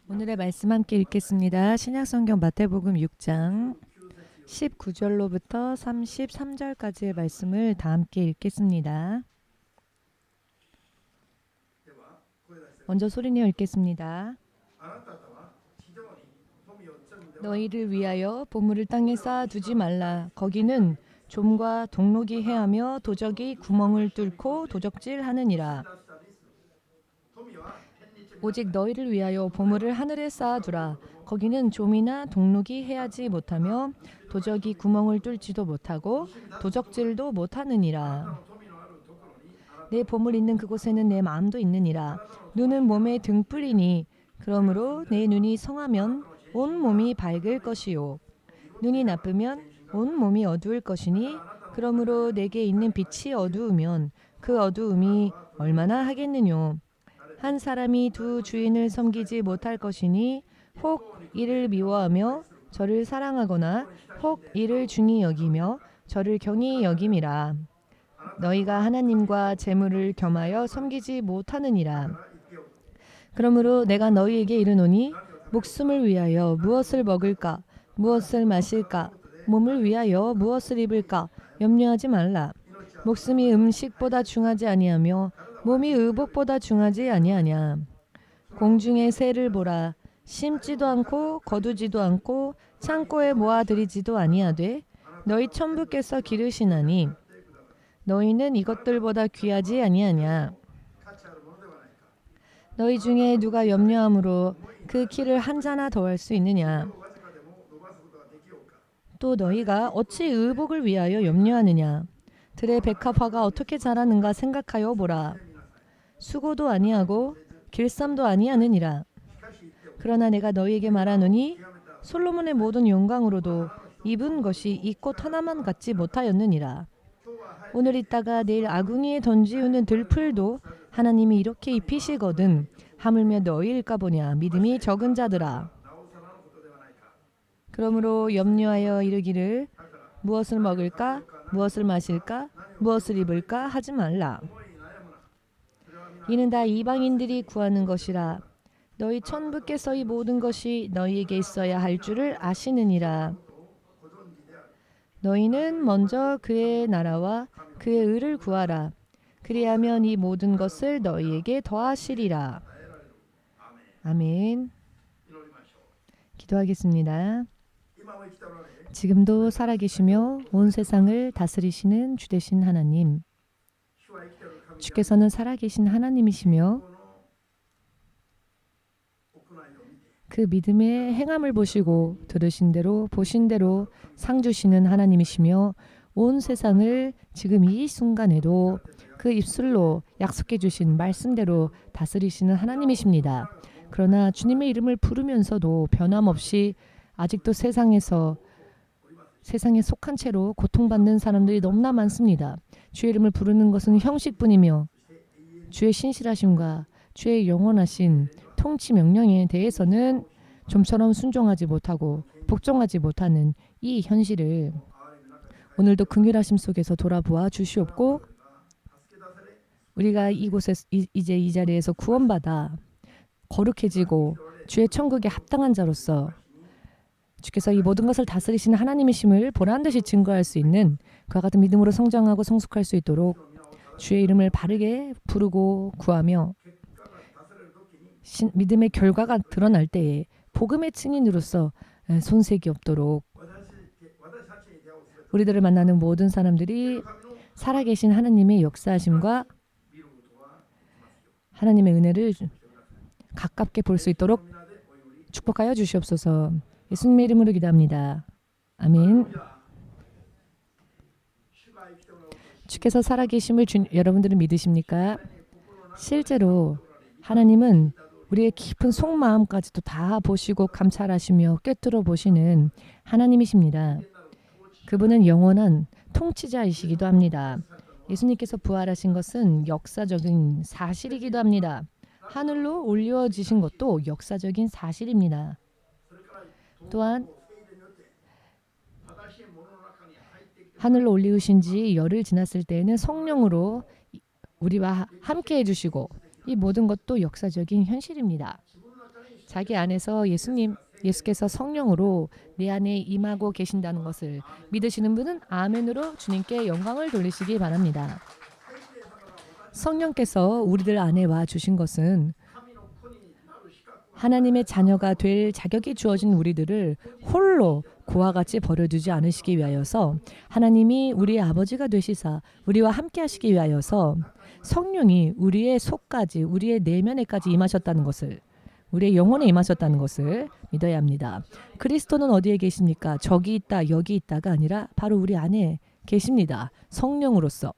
오늘의 말씀 함께 읽겠습니다. 신약성경 마태복음 6장 19절로부터 33절까지의 말씀을 다 함께 읽겠습니다. 먼저 소리내어 읽겠습니다. 너희를 위하여 보물을 땅에 쌓아두지 말라. 거기는 좀과 동록이 해하며 도적이 구멍을 뚫고 도적질하느니라. 오직 너희를 위하여 보물을 하늘에 쌓아두라. 거기는 좀이나 동록이 해하지 못하며 도적이 구멍을 뚫지도 못하고 도적질도 못하느니라. 내 보물 있는 그곳에는 내 마음도 있느니라. 눈은 몸의 등불이니 그러므로 내 눈이 성하면 온 몸이 밝을 것이요 눈이 나쁘면 온 몸이 어두울 것이니 그러므로 내게 있는 빛이 어두우면 그 어두움이 얼마나 하겠느뇨. 한 사람이 두 주인을 섬기지 못할 것이니 혹 이를 미워하며 저를 사랑하거나 혹 이를 중히 여기며 저를 경히 여김이라. 너희가 하나님과 재물을 겸하여 섬기지 못하느니라. 그러므로 내가 너희에게 이르노니 목숨을 위하여 무엇을 먹을까 무엇을 마실까 몸을 위하여 무엇을 입을까 염려하지 말라. 목숨이 음식보다 중하지 아니하며 몸이 의복보다 중하지 아니하냐. 공중의 새를 보라. 심지도 않고 거두지도 않고 창고에 모아들이지도 아니하되 너희 천부께서 기르시나니 너희는 이것들보다 귀하지 아니하냐. 너희 중에 누가 염려함으로 그 키를 한 자나 더할 수 있느냐. 또 너희가 어찌 의복을 위하여 염려하느냐. 들의 백합화가 어떻게 자라는가 생각하여 보라. 수고도 아니하고 길쌈도 아니하느니라. 그러나 내가 너희에게 말하노니 솔로몬의 모든 영광으로도 입은 것이 이 꽃 하나만 같지 못하였느니라. 오늘 있다가 내일 아궁이에 던지우는 들풀도 하나님이 이렇게 입히시거든 하물며 너희일까 보냐. 믿음이 적은 자들아. 그러므로 염려하여 이르기를 무엇을 먹을까 무엇을 마실까 무엇을 입을까 하지 말라. 이는 다 이방인들이 구하는 것이라. 너희 천부께서 이 모든 것이 너희에게 있어야 할 줄을 아시느니라. 너희는 먼저 그의 나라와 그의 의를 구하라. 그리하면 이 모든 것을 너희에게 더하시리라. 아멘. 기도하겠습니다. 지금도 살아계시며 온 세상을 다스리시는 주되신 하나님, 주께서는 살아계신 하나님이시며 그 믿음의 행함을 보시고 들으신 대로 보신 대로 상 주시는 하나님이시며 온 세상을 지금 이 순간에도 그 입술로 약속해 주신 말씀대로 다스리시는 하나님이십니다. 그러나 주님의 이름을 부르면서도 변함없이 아직도 세상에 속한 채로 고통받는 사람들이 너무나 많습니다. 주의 이름을 부르는 것은 형식뿐이며 주의 신실하심과 주의 영원하신 통치 명령에 대해서는 좀처럼 순종하지 못하고 복종하지 못하는 이 현실을 오늘도 긍휼하심 속에서 돌아보아 주시옵고 우리가 이곳에 이제 이 자리에서 구원받아 거룩해지고 주의 천국에 합당한 자로서 주께서 이 모든 것을 다스리시는 하나님이심을 보란듯이 증거할 수 있는 그와 같은 믿음으로 성장하고 성숙할 수 있도록 주의 이름을 바르게 부르고 구하며 믿음의 결과가 드러날 때에 복음의 증인으로서 손색이 없도록 우리들을 만나는 모든 사람들이 살아계신 하나님의 역사하심과 하나님의 은혜를 가깝게 볼 수 있도록 축복하여 주시옵소서. 예수님의 이름으로 기도합니다. 아멘. 주께서 살아계심을 여러분들은 믿으십니까? 실제로 하나님은 우리의 깊은 속마음까지도 다 보시고 감찰하시며 꿰뚫어 보시는 하나님이십니다. 그분은 영원한 통치자이시기도 합니다. 예수님께서 부활하신 것은 역사적인 사실이기도 합니다. 하늘로 올려지신 것도 역사적인 사실입니다. 또한 하늘로 올리우신 지 열흘 지났을 때에는 성령으로 우리와 함께 해주시고 이 모든 것도 역사적인 현실입니다. 자기 안에서 예수께서 성령으로 내 안에 임하고 계신다는 것을 믿으시는 분은 아멘으로 주님께 영광을 돌리시기 바랍니다. 성령께서 우리들 안에 와 주신 것은 하나님의 자녀가 될 자격이 주어진 우리들을 홀로 고와 같이 버려두지 않으시기 위하여서 하나님이 우리의 아버지가 되시사 우리와 함께 하시기 위하여서 성령이 우리의 속까지 우리의 내면에까지 임하셨다는 것을 우리의 영혼에 임하셨다는 것을 믿어야 합니다. 그리스도는 어디에 계십니까? 저기 있다 여기 있다가 아니라 바로 우리 안에 계십니다. 성령으로서.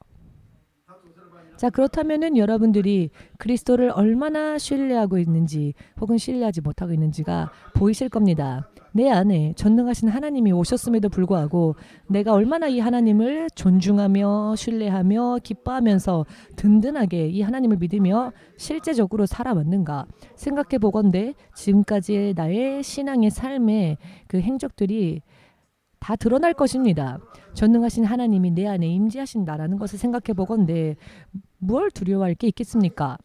자, 그렇다면은 여러분들이 그리스도를 얼마나 신뢰하고 있는지 혹은 신뢰하지 못하고 있는지가 보이실 겁니다. 내 안에 전능하신 하나님이 오셨음에도 불구하고 내가 얼마나 이 하나님을 존중하며 신뢰하며 기뻐하면서 든든하게 이 하나님을 믿으며 실제적으로 살아왔는가 생각해 보건대 지금까지의 나의 신앙의 삶의 그 행적들이 다 드러날 것입니다. 전능하신 하나님이 내 안에 임재하신다라는 것을 생각해 보건대 뭘 두려워할 게 있겠습니까?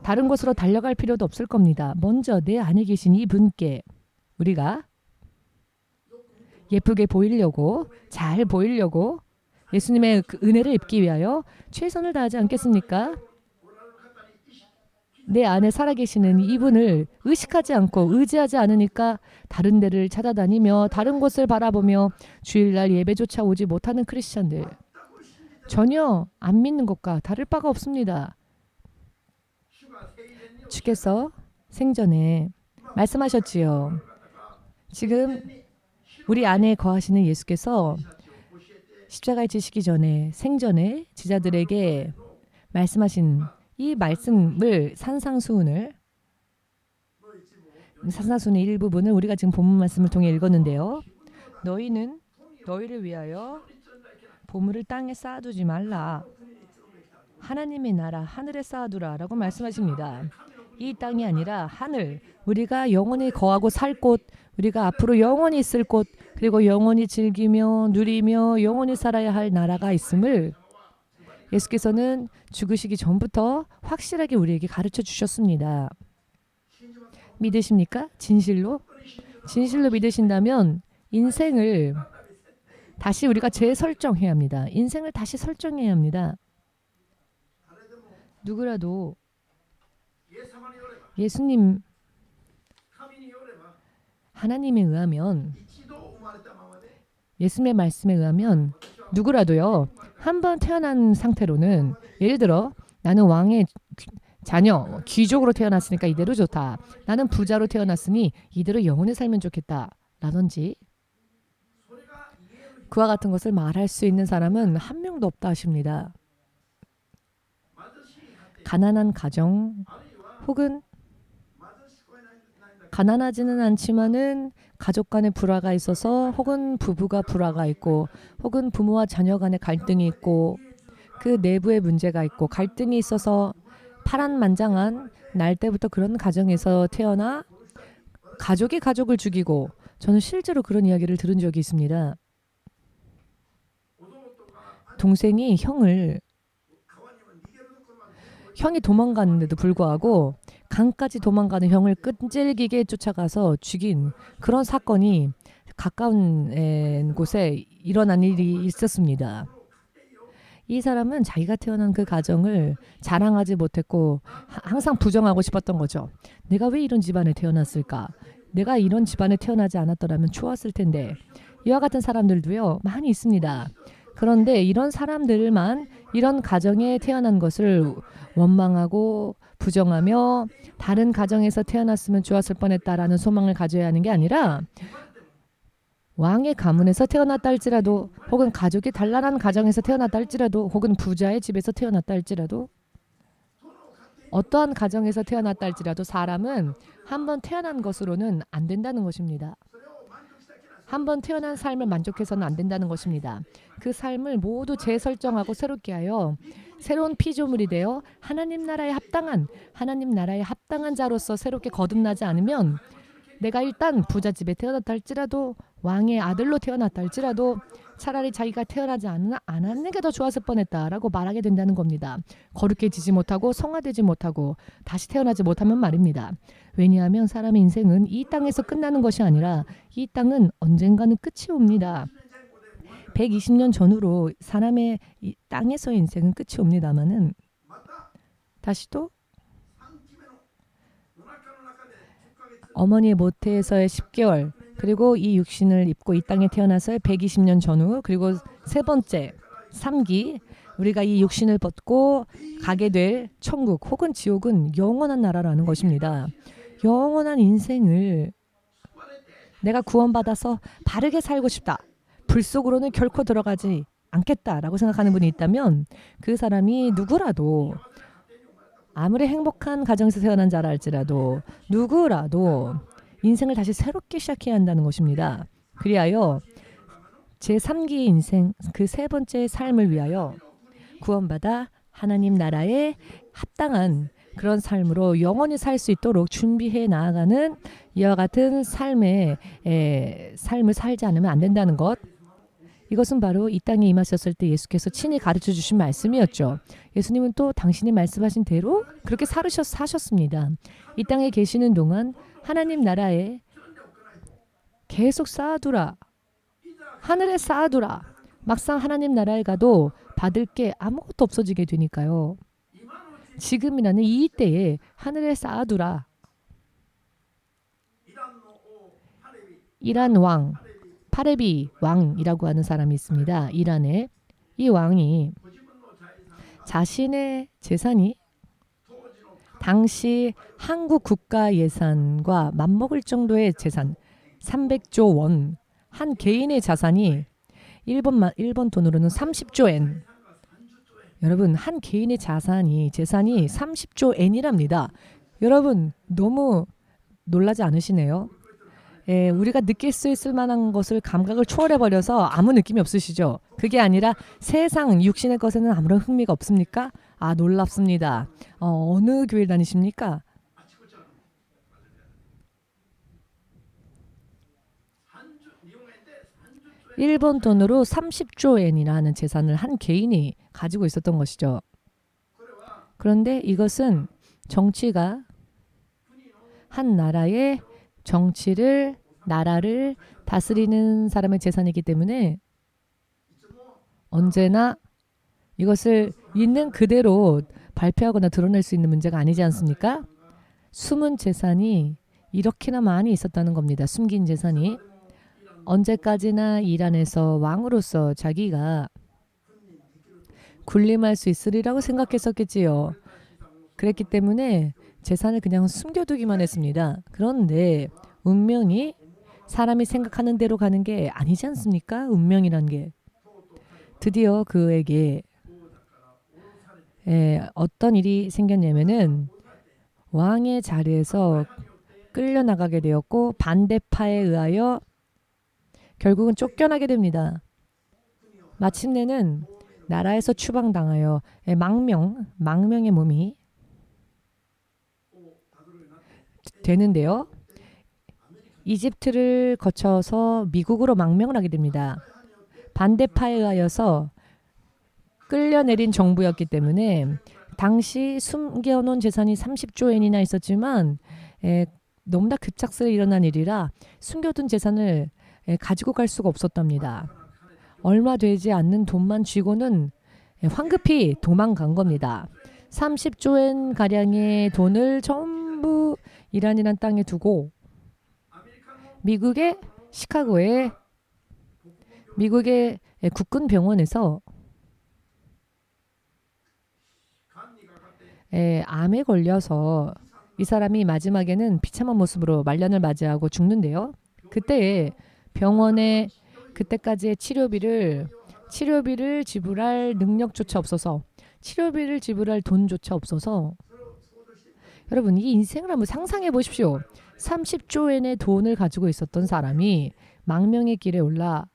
다른 곳으로 달려갈 필요도 없을 겁니다. 먼저 내 안에 계신 이 분께 우리가 예쁘게 보이려고 잘 보이려고 예수님의 그 은혜를 입기 위하여 최선을 다하지 않겠습니까? 내 안에 살아계시는 이분을 의식하지 않고 의지하지 않으니까 다른 데를 찾아다니며 다른 곳을 바라보며 주일날 예배조차 오지 못하는 크리스천들 전혀 안 믿는 것과 다를 바가 없습니다. 주께서 생전에 말씀하셨지요. 지금 우리 안에 거하시는 예수께서 십자가에 지시기 전에 생전에 제자들에게 말씀하신 이 말씀을 산상수훈의 일부분을 우리가 지금 본문 말씀을 통해 읽었는데요. 너희는 너희를 위하여 보물을 땅에 쌓아두지 말라. 하나님의 나라 하늘에 쌓아두라 라고 말씀하십니다. 이 땅이 아니라 하늘, 우리가 영원히 거하고 살 곳, 우리가 앞으로 영원히 있을 곳, 그리고 영원히 즐기며 누리며 영원히 살아야 할 나라가 있음을 예수께서는 죽으시기 전부터 확실하게 우리에게 가르쳐 주셨습니다. 믿으십니까? 진실로? 진실로 믿으신다면 인생을 다시 우리가 재설정해야 합니다. 인생을 다시 설정해야 합니다. 누구라도 예수님, 하나님에 의하면 예수님의 말씀에 의하면 누구라도요. 한번 태어난 상태로는 예를 들어 나는 왕의 자녀, 귀족으로 태어났으니까 이대로 좋다. 나는 부자로 태어났으니 이대로 영원히 살면 좋겠다. 라든지 그와 같은 것을 말할 수 있는 사람은 한 명도 없다 하십니다. 가난한 가정 혹은 가난하지는 않지만은 가족 간의 불화가 있어서 혹은 부부가 불화가 있고 혹은 부모와 자녀 간의 갈등이 있고 그 내부의 문제가 있고 갈등이 있어서 파란만장한 날 때부터 그런 가정에서 태어나 가족이 가족을 죽이고 저는 실제로 그런 이야기를 들은 적이 있습니다. 동생이 형이 도망갔는데도 불구하고 강까지 도망가는 형을 끈질기게 쫓아가서 죽인 그런 사건이 가까운 곳에 일어난 일이 있었습니다. 이 사람은 자기가 태어난 그 가정을 자랑하지 못했고 항상 부정하고 싶었던 거죠. 내가 왜 이런 집안에 태어났을까? 내가 이런 집안에 태어나지 않았더라면 좋았을 텐데. 이와 같은 사람들도요. 많이 있습니다. 그런데 이런 사람들만 이런 가정에 태어난 것을 원망하고 부정하며 다른 가정에서 태어났으면 좋았을 뻔했다라는 소망을 가져야 하는 게 아니라 왕의 가문에서 태어났다 할지라도 혹은 가족이 단란한 가정에서 태어났다 할지라도 혹은 부자의 집에서 태어났다 할지라도 어떠한 가정에서 태어났다 할지라도 사람은 한번 태어난 것으로는 안 된다는 것입니다. 한번 태어난 삶을 만족해서는 안 된다는 것입니다. 그 삶을 모두 재설정하고 새롭게 하여 새로운 피조물이 되어 하나님 나라에 합당한 자로서 새롭게 거듭나지 않으면 내가 일단 부자 집에 태어났다 할지라도 왕의 아들로 태어났다 할지라도 차라리 자기가 태어나지 않았는 게 더 좋았을 뻔했다라고 말하게 된다는 겁니다. 거룩해지지 못하고 성화되지 못하고 다시 태어나지 못하면 말입니다. 왜냐하면 사람의 인생은 이 땅에서 끝나는 것이 아니라 이 땅은 언젠가는 끝이 옵니다. 120년 전후로 사람의 이 땅에서의 인생은 끝이 옵니다마는 다시 또 어머니의 모태에서의 10개월 그리고 이 육신을 입고 이 땅에 태어나서의 120년 전후 그리고 세 번째 3기 우리가 이 육신을 벗고 가게 될 천국 혹은 지옥은 영원한 나라라는 것입니다. 영원한 인생을 내가 구원받아서 바르게 살고 싶다. 불 속으로는 결코 들어가지 않겠다라고 생각하는 분이 있다면 그 사람이 누구라도 아무리 행복한 가정에서 태어난 자라 할지라도 누구라도 인생을 다시 새롭게 시작해야 한다는 것입니다. 그리하여 제3기의 인생 그 세 번째 삶을 위하여 구원받아 하나님 나라에 합당한 그런 삶으로 영원히 살 수 있도록 준비해 나아가는 이와 같은 삶을 살지 않으면 안 된다는 것. 이것은 바로 이 땅에 임하셨을 때 예수께서 친히 가르쳐 주신 말씀이었죠. 예수님은 또 당신이 말씀하신 대로 그렇게 사셨습니다. 이 땅에 계시는 동안 하나님 나라에 계속 쌓아두라. 하늘에 쌓아두라. 막상 하나님 나라에 가도 받을 게 아무것도 없어지게 되니까요. 지금이라는 이 때에 하늘에 쌓아두라. 이란 왕, 파레비 왕이라고 하는 사람이 있습니다. 이란에. 이 왕이 자신의 재산이 당시 한국 국가 예산과 맞먹을 정도의 재산 300조 원, 한 개인의 자산이 일본 돈으로는 30조 엔. 여러분, 한 개인의 재산이 30조 엔이랍니다. 여러분, 너무 놀라지 않으시네요? 우리가 느낄 수 있을 만한 것을 감각을 초월해버려서 아무 느낌이 없으시죠? 그게 아니라 세상 육신의 것에는 아무런 흥미가 없습니까? 아, 놀랍습니다. 어느 교회 다니십니까? 일본 돈으로 30조 엔이라는 재산을 한 개인이 가지고 있었던 것이죠. 그런데 이것은 정치가 한 나라의 나라를 다스리는 사람의 재산이기 때문에 언제나 이것을 있는 그대로 발표하거나 드러낼 수 있는 문제가 아니지 않습니까? 숨은 재산이 이렇게나 많이 있었다는 겁니다. 숨긴 재산이. 언제까지나 이란에서 왕으로서 자기가 군림할 수 있으리라고 생각했었겠지요. 그랬기 때문에 재산을 그냥 숨겨두기만 했습니다. 그런데 운명이 사람이 생각하는 대로 가는 게 아니지 않습니까? 운명이란 게. 드디어 그에게 어떤 일이 생겼냐면은 왕의 자리에서 끌려나가게 되었고 반대파에 의하여 결국은 쫓겨나게 됩니다. 마침내는 나라에서 추방당하여 망명의 몸이 되는데요. 이집트를 거쳐서 미국으로 망명을 하게 됩니다. 반대파에 의하여서 끌려내린 정부였기 때문에 당시 숨겨놓은 재산이 30조 엔이나 있었지만 너무나 급작스레 일어난 일이라 숨겨둔 재산을 가지고 갈 수가 없었답니다. 얼마 되지 않는 돈만 쥐고는 황급히 도망간 겁니다. 30조 엔 가량의 돈을 전부 이란이란 땅에 두고 미국의 시카고의 국군 병원에서 암에 걸려서 이 사람이 마지막에는 비참한 모습으로 말년을 맞이하고 죽는데요. 그때 병원에 그때까지의 치료비를 지불할 능력조차 없어서 치료비를 지불할 돈조차 없어서 여러분 이 인생을 한번 상상해 보십시오. 30조 엔의 돈을 가지고 있었던 사람이 망명의 길에 올라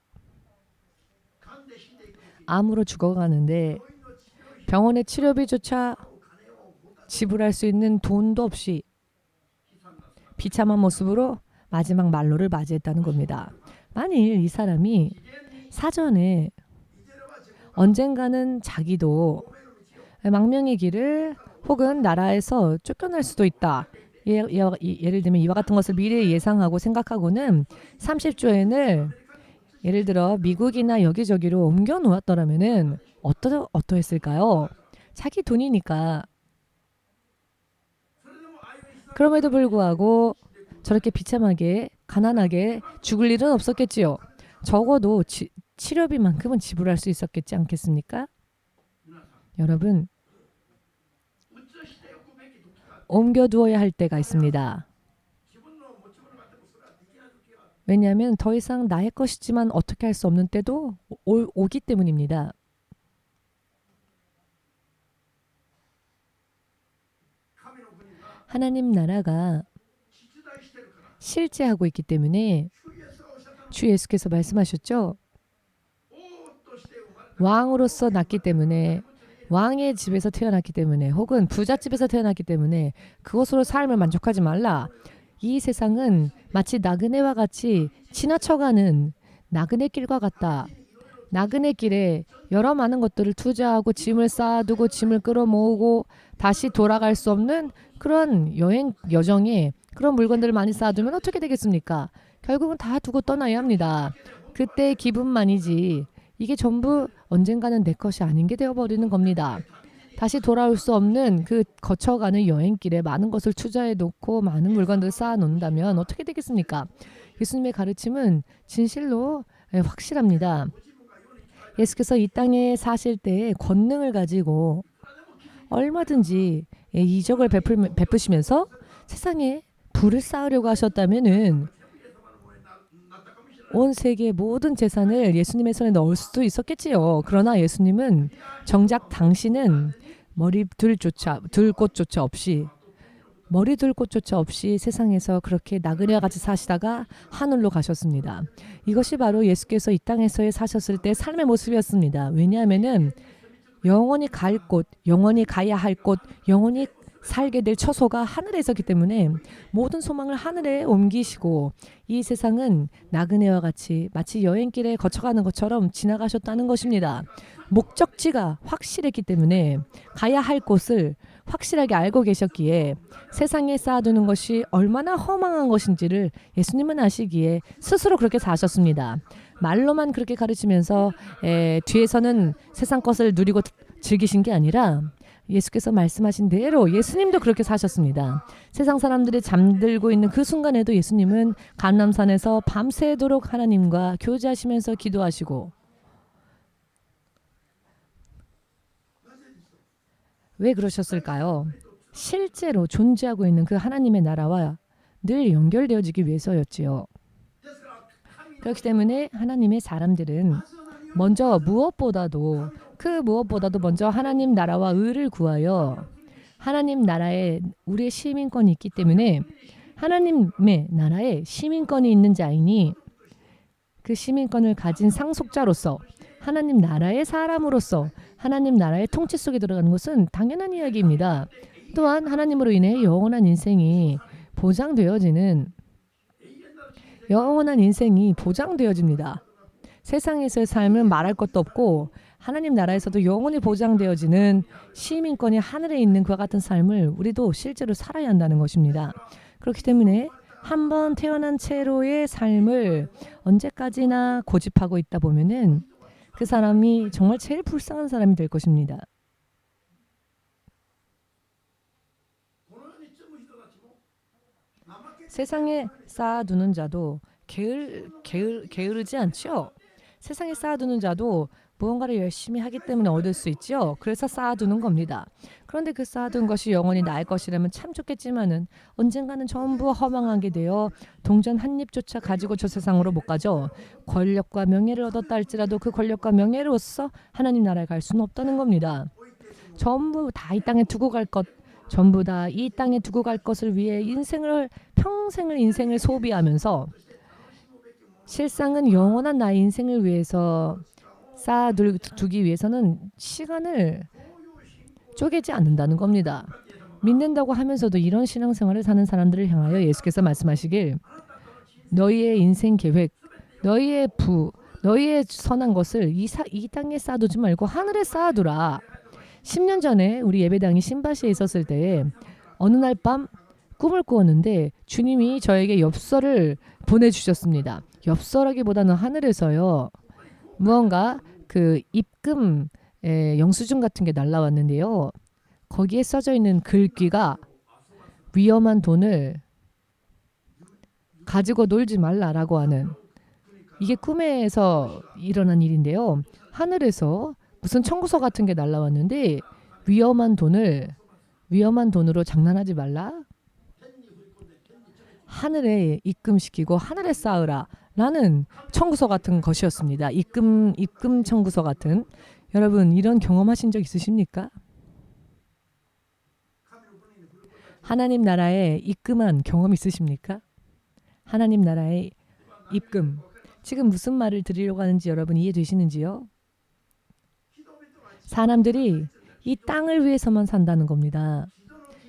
암으로 죽어가는데 병원의 치료비조차 지불할 수 있는 돈도 없이 비참한 모습으로 마지막 말로를 맞이했다는 겁니다. 만일 이 사람이 사전에 언젠가는 자기도 망명의 길을 혹은 나라에서 쫓겨날 수도 있다. 예를 들면 이와 같은 것을 미리 예상하고 생각하고는 30조엔을 예를 들어 미국이나 여기저기로 옮겨 놓았더라면은 어떠했을까요? 자기 돈이니까. 그럼에도 불구하고 저렇게 비참하게 가난하게 죽을 일은 없었겠지요. 적어도 치료비만큼은 지불할 수 있었겠지 않겠습니까? 여러분, 옮겨두어야 할 때가 있습니다. 왜냐하면 더 이상 나의 것이지만 어떻게 할 수 없는 때도 오기 때문입니다. 하나님 나라가 실제하고 있기 때문에 주 예수께서 말씀하셨죠. 왕으로서 낳기 때문에 왕의 집에서 태어났기 때문에 혹은 부잣집에서 태어났기 때문에 그것으로 삶을 만족하지 말라. 이 세상은 마치 나그네와 같이 지나쳐가는 나그네 길과 같다. 나그네 길에 여러 많은 것들을 투자하고 짐을 쌓아두고 짐을 끌어모으고 다시 돌아갈 수 없는 그런 여행 여정에 그런 물건들을 많이 쌓아두면 어떻게 되겠습니까? 결국은 다 두고 떠나야 합니다. 그때 기분만이지 이게 전부 언젠가는 내 것이 아닌 게 되어버리는 겁니다. 다시 돌아올 수 없는 그 거쳐가는 여행길에 많은 것을 투자해 놓고 많은 물건들을 쌓아 놓는다면 어떻게 되겠습니까? 예수님의 가르침은 진실로 확실합니다. 예수께서 이 땅에 사실 때 권능을 가지고 얼마든지 이적을 베푸시면서 세상에 부를 쌓으려고 하셨다면은 온 세계의 모든 재산을 예수님의 손에 넣을 수도 있었겠지요. 그러나 예수님은 정작 당신은 머리 둘 곳조차 없이 세상에서 그렇게 나그네와 같이 사시다가 하늘로 가셨습니다. 이것이 바로 예수께서 이 땅에서 사셨을 때 삶의 모습이었습니다. 왜냐하면은 영원히 갈 곳, 영원히 가야 할 곳, 영원히 살게 될 처소가 하늘에 있었기 때문에 모든 소망을 하늘에 옮기시고 이 세상은 나그네와 같이 마치 여행길에 거쳐가는 것처럼 지나가셨다는 것입니다. 목적지가 확실했기 때문에 가야 할 곳을 확실하게 알고 계셨기에 세상에 쌓아두는 것이 얼마나 허망한 것인지를 예수님은 아시기에 스스로 그렇게 사셨습니다. 말로만 그렇게 가르치면서 뒤에서는 세상 것을 누리고 즐기신 게 아니라 예수께서 말씀하신 대로 예수님도 그렇게 사셨습니다. 세상 사람들이 잠들고 있는 그 순간에도 예수님은 감람산에서 밤새도록 하나님과 교제하시면서 기도하시고 왜 그러셨을까요? 실제로 존재하고 있는 그 하나님의 나라와 늘 연결되어지기 위해서였지요. 그렇기 때문에 하나님의 사람들은 먼저 무엇보다도 먼저 하나님 나라와 의를 구하여 하나님 나라에 우리의 시민권이 있기 때문에 하나님의 나라에 시민권이 있는 자이니 그 시민권을 가진 상속자로서 하나님 나라의 사람으로서 하나님 나라의 통치 속에 들어가는 것은 당연한 이야기입니다. 또한 하나님으로 인해 영원한 인생이 보장되어집니다. 세상에서의 삶은 말할 것도 없고 하나님 나라에서도 영원히 보장되어지는 시민권이 하늘에 있는 그와 같은 삶을 우리도 실제로 살아야 한다는 것입니다. 그렇기 때문에 한번 태어난 채로의 삶을 언제까지나 고집하고 있다 보면은 그 사람이 정말 제일 불쌍한 사람이 될 것입니다. 세상에 쌓아두는 자도 게으르지 않죠. 세상에 쌓아두는 자도 무언가를 열심히 하기 때문에 얻을 수 있죠. 그래서 쌓아두는 겁니다. 그런데 그 쌓아둔 것이 영원히 나의 것이라면 참 좋겠지만은 언젠가는 전부 허망하게 되어 동전 한 입조차 가지고 저 세상으로 못 가죠. 권력과 명예를 얻었다 할지라도 그 권력과 명예로서 하나님 나라에 갈 수는 없다는 겁니다. 전부 다 이 땅에 두고 갈 것, 전부 다 이 땅에 두고 갈 것을 위해 평생을 인생을 소비하면서 실상은 영원한 나의 인생을 위해서 쌓아두기 위해서는 시간을 쪼개지 않는다는 겁니다. 믿는다고 하면서도 이런 신앙생활을 사는 사람들을 향하여 예수께서 말씀하시길 너희의 인생 계획, 너희의 너희의 선한 것을 이 땅에 쌓아두지 말고 하늘에 쌓아두라. 10년 전에 우리 예배당이 신바시에 있었을 때 어느 날 밤 꿈을 꾸었는데 주님이 저에게 엽서를 보내주셨습니다. 엽서라기보다는 하늘에서요. 무언가 그 입금 영수증 같은 게 날라왔는데요. 거기에 써져 있는 글귀가 위험한 돈을 가지고 놀지 말라라고 하는, 이게 꿈에서 일어난 일인데요. 하늘에서 무슨 청구서 같은 게 날라왔는데 위험한 돈으로 장난하지 말라. 하늘에 입금시키고 하늘에 쌓으라 라는 청구서 같은 것이었습니다. 입금 청구서 같은. 여러분 이런 경험하신 적 있으십니까? 하나님 나라에 입금한 경험 있으십니까? 하나님 나라에 입금. 지금 무슨 말을 드리려고 하는지 여러분 이해되시는지요? 사람들이 이 땅을 위해서만 산다는 겁니다.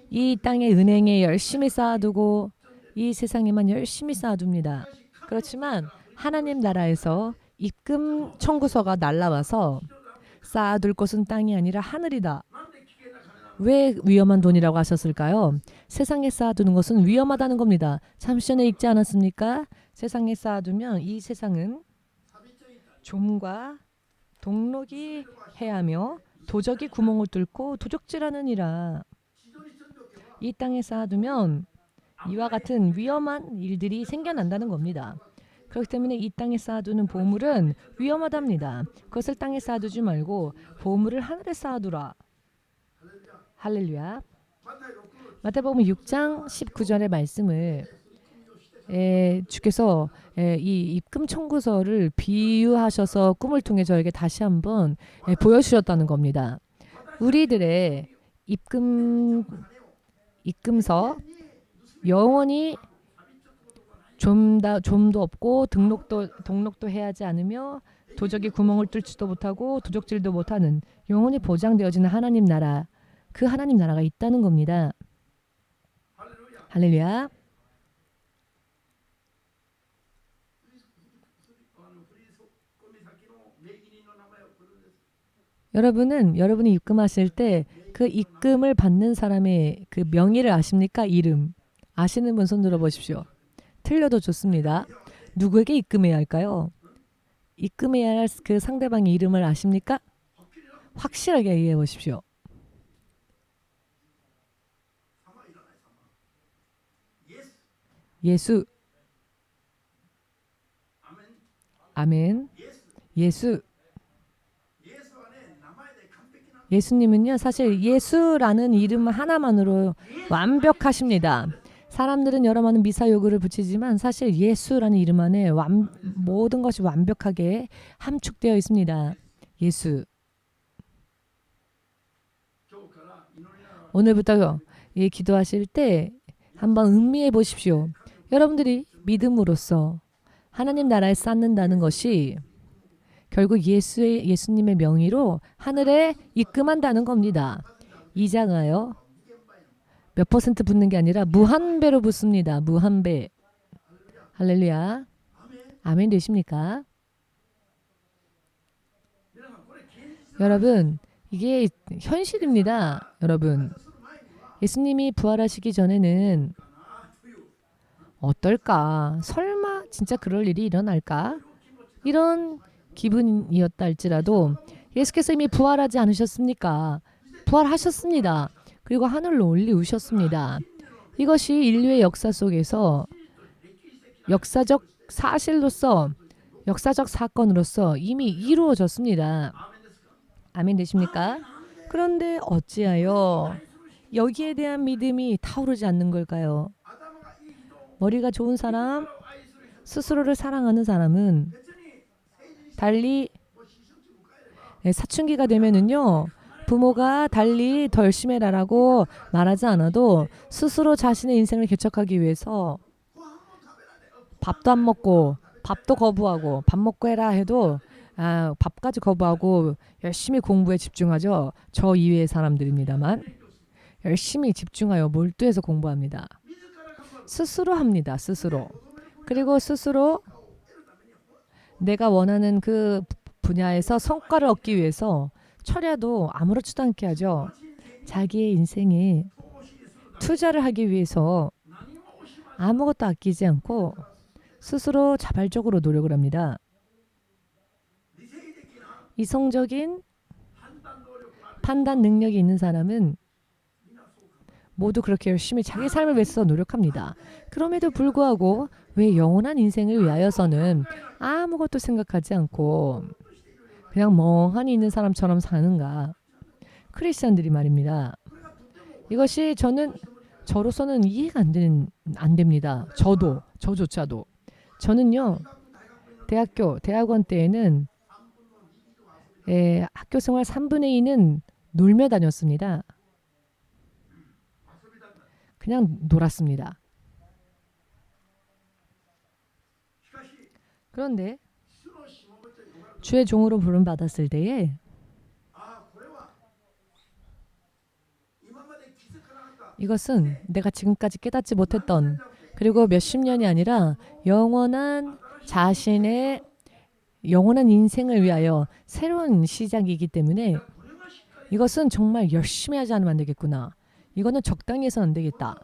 이 땅의 은행에 열심히 쌓아두고 이 세상에만 열심히 쌓아둡니다. 그렇지만 하나님 나라에서 입금 청구서가 날라와서 쌓아둘 곳은 땅이 아니라 하늘이다. 왜 위험한 돈이라고 하셨을까요? 세상에 쌓아두는 것은 위험하다는 겁니다. 잠시 전에 읽지 않았습니까? 세상에 쌓아두면 이 세상은 좀과 동록이 해하며 도적이 구멍을 뚫고 도적질하느니라. 이 땅에 쌓아두면 이와 같은 위험한 일들이 생겨난다는 겁니다. 그렇기 때문에 이 땅에 쌓아두는 보물은 위험하답니다. 그것을 땅에 쌓아두지 말고 보물을 하늘에 쌓아두라. 할렐루야. 마태복음 6장 19절의 말씀을 주께서 이 입금 청구서를 비유하셔서 꿈을 통해 저에게 다시 한번 보여주셨다는 겁니다. 우리들의 입금서 영원히 좀도 없고 등록도 해야 하지 않으며 도적이 구멍을 뚫지도 못하고 도적질도 못하는 영원히 보장되어지는 하나님 나라, 그 하나님 나라가 있다는 겁니다. 할렐루야. 여러분이 입금하실 때 그 입금을 받는 사람의 그 명의를 아십니까? 이름. 아시는 분 손 들어보십시오. 틀려도 좋습니다. 누구에게 입금해야 할까요? 입금해야 할 그 상대방의 이름을 아십니까? 확실하게 이해해 보십시오. 예수. 아멘. 예수. 예수님은요, 사실 예수라는 이름 하나만으로 완벽하십니다. 사람들은 여러 많은 미사 요구를 붙이지만 사실 예수라는 이름 안에 모든 것이 완벽하게 함축되어 있습니다. 예수. 오늘부터 기도하실 때 한번 음미해 보십시오. 여러분들이 믿음으로써 하나님 나라에 쌓는다는 것이 결국 예수님의 명의로 하늘에 입금한다는 겁니다. 이자가요. 몇 퍼센트 붙는 게 아니라 무한배로 붙습니다. 무한배. 할렐루야. 아멘 되십니까? 여러분, 이게 현실입니다. 여러분, 예수님이 부활하시기 전에는 어떨까? 설마 진짜 그럴 일이 일어날까? 이런 기분이었다 할지라도 예수께서 이미 부활하지 않으셨습니까? 부활하셨습니다. 그리고 하늘로 올리우셨습니다. 이것이 인류의 역사 속에서 역사적 사실로서, 역사적 사건으로서 이미 이루어졌습니다. 아멘 되십니까? 그런데 어찌하여 여기에 대한 믿음이 타오르지 않는 걸까요? 머리가 좋은 사람, 스스로를 사랑하는 사람은 달리 사춘기가 되면은요, 부모가 달리 더 열심히 해라라고 말하지 않아도 스스로 자신의 인생을 개척하기 위해서 밥도 안 먹고 밥도 거부하고 밥 먹고 해라 해도 밥까지 거부하고 열심히 공부에 집중하죠. 저 이외의 사람들입니다만 열심히 집중하여 몰두해서 공부합니다. 스스로 합니다. 스스로. 그리고 스스로 내가 원하는 그 분야에서 성과를 얻기 위해서 철야도 아무렇지도 않게 하죠. 자기의 인생에 투자를 하기 위해서 아무것도 아끼지 않고 스스로 자발적으로 노력을 합니다. 이성적인 판단 능력이 있는 사람은 모두 그렇게 열심히 자기 삶을 위해서 노력합니다. 그럼에도 불구하고 왜 영원한 인생을 위하여서는 아무것도 생각하지 않고 그냥 멍하니 있는 사람처럼 사는가? 크리스천들이 말입니다. 이것이 저로서는 이해가 안 됩니다. 저조차도. 저는요, 대학원 때에는 학교 생활 3분의 2는 놀며 다녔습니다. 그냥 놀았습니다. 그런데 주의 종으로 부름받았을 때에 이것은 내가 지금까지 깨닫지 못했던 그리고 몇십 년이 아니라 자신의 영원한 인생을 위하여 새로운 시작이기 때문에 이것은 정말 열심히 하지 않으면 안 되겠구나. 이거는 적당히 해서는 안 되겠다.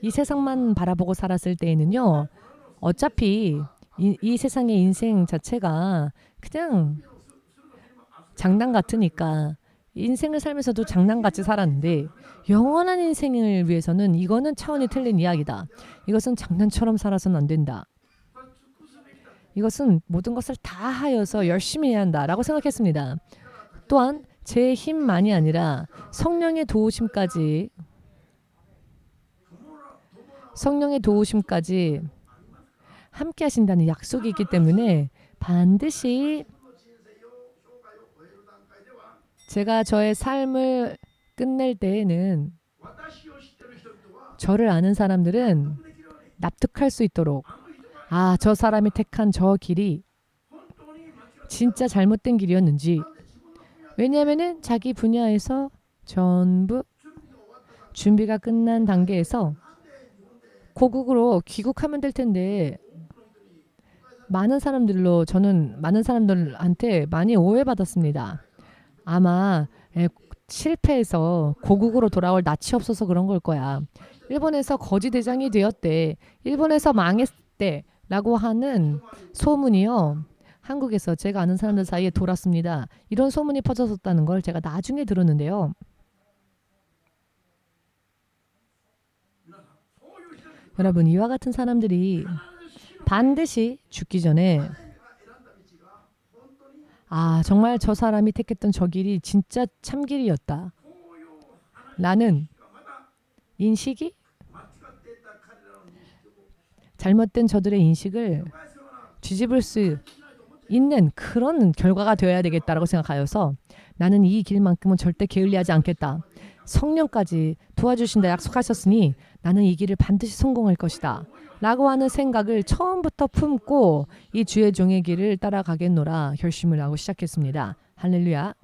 이 세상만 바라보고 살았을 때에는요. 어차피 이 세상의 인생 자체가 그냥 장난 같으니까 인생을 살면서도 장난같이 살았는데 영원한 인생을 위해서는 이거는 차원이 틀린 이야기다. 이것은 장난처럼 살아서는 안 된다. 이것은 모든 것을 다 하여서 열심히 해야 한다라고 생각했습니다. 또한 제 힘만이 아니라 성령의 도우심까지 함께 하신다는 약속이 있기 때문에 반드시 제가 저의 삶을 끝낼 때에는 저를 아는 사람들은 납득할 수 있도록 저 사람이 택한 저 길이 진짜 잘못된 길이었는지 왜냐하면 자기 분야에서 전부 준비가 끝난 단계에서 고국으로 귀국하면 될 텐데 저는 많은 사람들한테 많이 오해받았습니다. 아마 실패해서 고국으로 돌아올 낯이 없어서 그런 걸 거야. 일본에서 거지 대장이 되었대. 일본에서 망했대. 라고 하는 소문이요. 한국에서 제가 아는 사람들 사이에 돌았습니다. 이런 소문이 퍼졌었다는 걸 제가 나중에 들었는데요. 여러분, 이와 같은 사람들이 반드시 죽기 전에 정말 저 사람이 택했던 저 길이 진짜 참길이었다. 라는 인식이 잘못된 저들의 인식을 뒤집을 수 있는 그런 결과가 되어야 되겠다라고 생각하여서 나는 이 길만큼은 절대 게을리하지 않겠다. 성령까지 도와주신다 약속하셨으니 나는 이 길을 반드시 성공할 것이다. 라고 하는 생각을 처음부터 품고 이 주의 종의 길을 따라가겠노라 결심을 하고 시작했습니다. 할렐루야.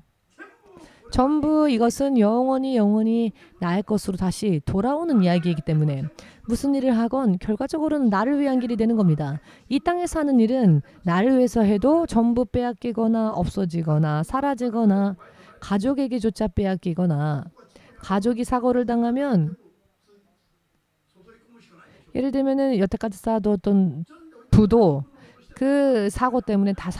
전부 이것은 영원히 나의 것으로 다시 돌아오는 이야기이기 때문에 무슨 일을 하건 결과적으로는 나를 위한 길이 되는 겁니다. 이 땅에서 하는 일은 나를 위해서 해도 전부 빼앗기거나 없어지거나 사라지거나 가족에게조차 빼앗기거나 가족이 사고를 당하면 예를 들면은 여태까지 쌓아두었던 부도 그 사고 때문에 다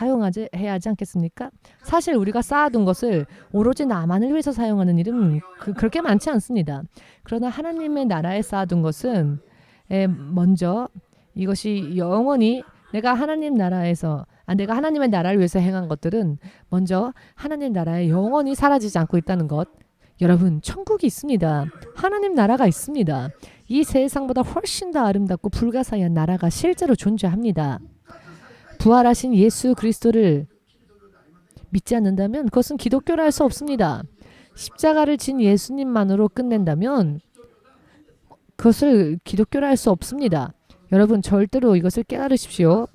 해야 하지 않겠습니까? 사실 우리가 쌓아둔 것을 오로지 나만을 위해서 사용하는 일은 그렇게 많지 않습니다. 그러나 하나님의 나라에 쌓아둔 것은 먼저 이것이 영원히 내가 하나님의 나라를 위해서 행한 것들은 먼저 하나님 나라에 영원히 사라지지 않고 있다는 것. 여러분, 천국이 있습니다. 하나님 나라가 있습니다. 이 세상보다 훨씬 더 아름답고 불가사의한 나라가 실제로 존재합니다. 부활하신 예수 그리스도를 믿지 않는다면 그것은 기독교라 할 수 없습니다. 십자가를 진 예수님만으로 끝낸다면 그것을 기독교라 할 수 없습니다. 여러분, 절대로 이것을 깨달으십시오.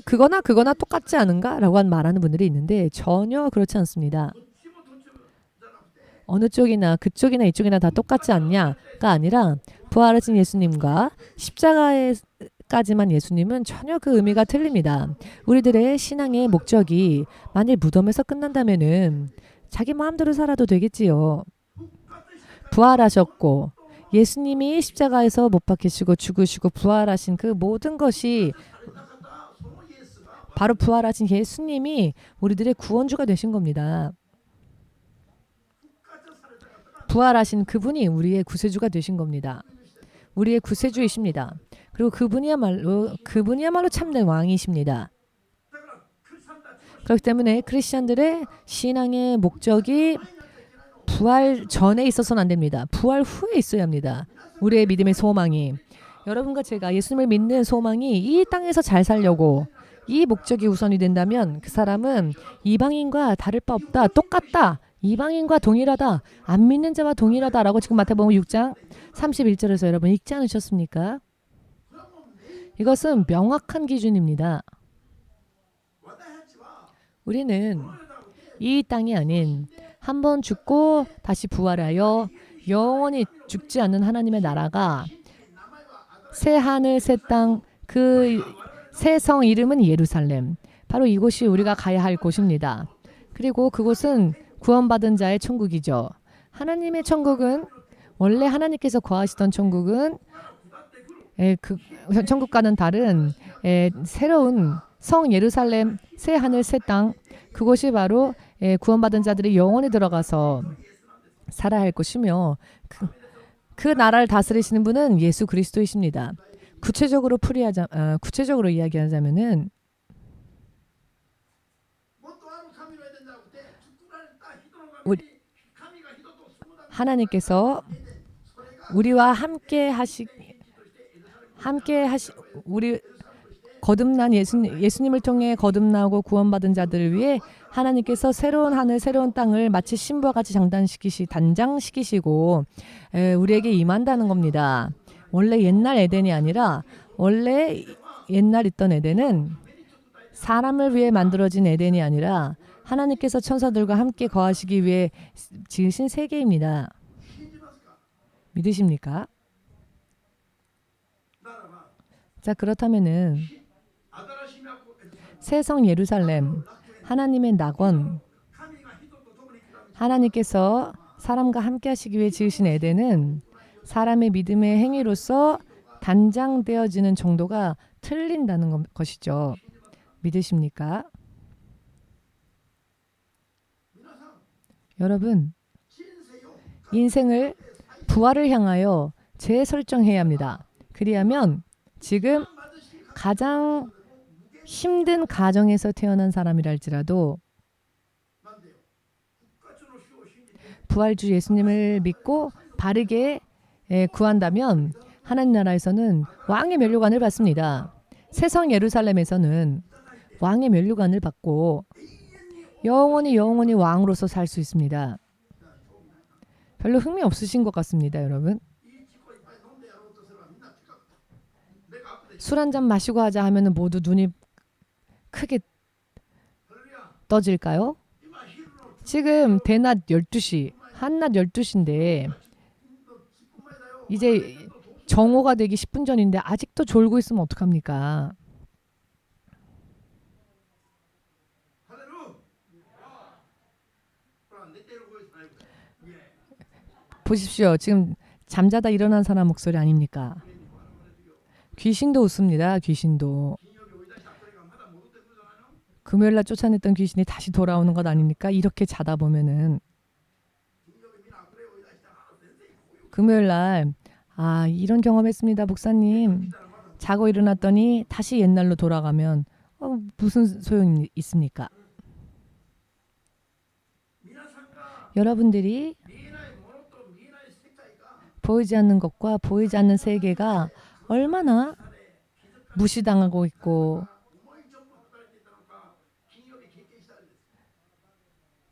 그거나 똑같지 않은가? 라고 말하는 분들이 있는데 전혀 그렇지 않습니다. 어느 쪽이나 그쪽이나 이쪽이나 다 똑같지 않냐가 아니라 부활하신 예수님과 십자가에 때까지만 예수님은 전혀 그 의미가 틀립니다. 우리들의 신앙의 목적이 만일 무덤에서 끝난다면은 자기 마음대로 살아도 되겠지요. 부활하셨고 예수님이 십자가에서 못 박히시고 죽으시고 부활하신 그 모든 것이 바로 부활하신 예수님이 우리들의 구원주가 되신 겁니다. 부활하신 그분이 우리의 구세주가 되신 겁니다. 우리의 구세주이십니다. 그리고 그분이야말로 참된 왕이십니다. 그렇기 때문에 크리스천들의 신앙의 목적이 부활 전에 있어서는 안 됩니다. 부활 후에 있어야 합니다. 우리의 믿음의 소망이. 여러분과 제가 예수님을 믿는 소망이 이 땅에서 잘 살려고 이 목적이 우선이 된다면 그 사람은 이방인과 다를 바 없다. 똑같다. 이방인과 동일하다. 안 믿는 자와 동일하다라고 지금 마태복음 6장 31절에서 여러분 읽지 않으셨습니까? 이것은 명확한 기준입니다. 우리는 이 땅이 아닌 한 번 죽고 다시 부활하여 영원히 죽지 않는 하나님의 나라가 새 하늘 새 땅 그 새 성 이름은 예루살렘. 바로 이곳이 우리가 가야 할 곳입니다. 그리고 그곳은 구원받은 자의 천국이죠. 하나님의 천국은 원래 하나님께서 거하시던 천국은 그 천국과는 다른 새로운 성 예루살렘 새 하늘 새 땅 그곳이 바로 구원받은 자들이 영원히 들어가서 살아야 할 곳이며 그 나라를 다스리시는 분은 예수 그리스도이십니다. 구체적으로 이야기하자면은 하나님께서 우리와 우리 거듭난 예수님을 통해 거듭나고 구원받은 자들을 위해 하나님께서 새로운 하늘 새로운 땅을 마치 신부와 같이 단장시키시고 우리에게 임한다는 겁니다. 원래 옛날 에덴이 아니라 원래 옛날 있던 에덴은 사람을 위해 만들어진 에덴이 아니라 하나님께서 천사들과 함께 거하시기 위해 지으신 세계입니다. 믿으십니까? 자, 그렇다면은 새성 예루살렘, 하나님의 낙원, 하나님께서 사람과 함께 하시기 위해 지으신 에덴은 사람의 믿음의 행위로서 단장되어지는 정도가 틀린다는 것이죠. 믿으십니까? 여러분, 인생을 부활을 향하여 재설정해야 합니다. 그리하면 지금 가장 힘든 가정에서 태어난 사람이랄지라도 부활주 예수님을 믿고 바르게 구한다면 하나님 나라에서는 왕의 면류관을 받습니다. 새성 예루살렘에서는 왕의 면류관을 받고 영원히 왕으로서 살 수 있습니다. 별로 흥미 없으신 것 같습니다, 여러분. 술 한 잔 마시고 하자 하면 모두 눈이 크게 떠질까요? 지금 대낮 12시, 한낮 12시인데 이제 정오가 되기 10분 전인데 아직도 졸고 있으면 어떡합니까? 보십시오. 지금 잠자다 일어난 사람 목소리 아닙니까? 귀신도 웃습니다. 귀신도. 금요일날 쫓아냈던 귀신이 다시 돌아오는 것 아닙니까? 이렇게 자다 보면은. 금요일날 이런 경험했습니다. 목사님. 자고 일어났더니 다시 옛날로 돌아가면 무슨 소용이 있습니까? 여러분들이 보이지 않는 것과 보이지 않는 세계가 얼마나 무시당하고 있고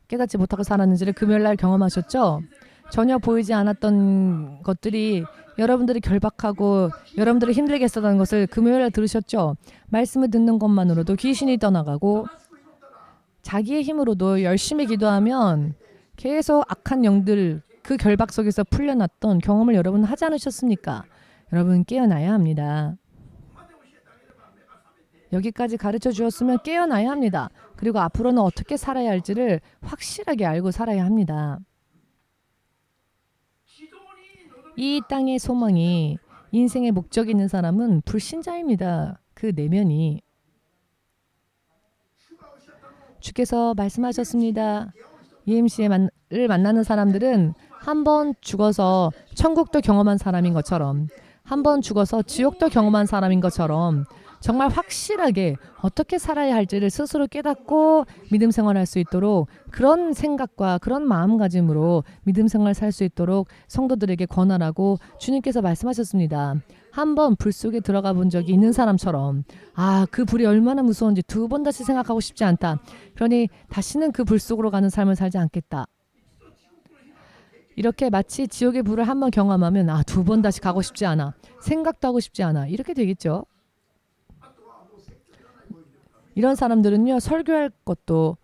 깨닫지 못하고 살았는지를 금요일날 경험하셨죠? 전혀 보이지 않았던 것들이 여러분들이 결박하고 여러분들이 힘들게 했었다는 것을 금요일날 들으셨죠? 말씀을 듣는 것만으로도 귀신이 떠나가고 자기의 힘으로도 열심히 기도하면 계속 악한 영들 그 결박 속에서 풀려났던 경험을 여러분 하지 않으셨습니까? 여러분 깨어나야 합니다. 여기까지 가르쳐 주었으면 깨어나야 합니다. 그리고 앞으로는 어떻게 살아야 할지를 확실하게 알고 살아야 합니다. 이 땅의 소망이 인생의 목적이 있는 사람은 불신자입니다. 그 내면이. 주께서 말씀하셨습니다. EMC를 만나는 사람들은 한 번 죽어서 천국도 경험한 사람인 것처럼, 한 번 죽어서 지옥도 경험한 사람인 것처럼 정말 확실하게 어떻게 살아야 할지를 스스로 깨닫고 믿음 생활할 수 있도록, 그런 생각과 그런 마음가짐으로 믿음 생활 살 수 있도록 성도들에게 권하라고 주님께서 말씀하셨습니다. 한번 불 속에 들어가 본 적이 있는 사람처럼, 그 불이 얼마나 무서운지 두 번 다시 생각하고 싶지 않다. 그러니 다시는 그 불 속으로 가는 삶을 살지 않겠다. 이렇게 마치 지옥의 불을 한번 경험하면 두 번 다시 가고 싶지 않아. 생각도 하고 싶지 않아. 이렇게 되겠죠. 이런 사람들은요, 설교할 것도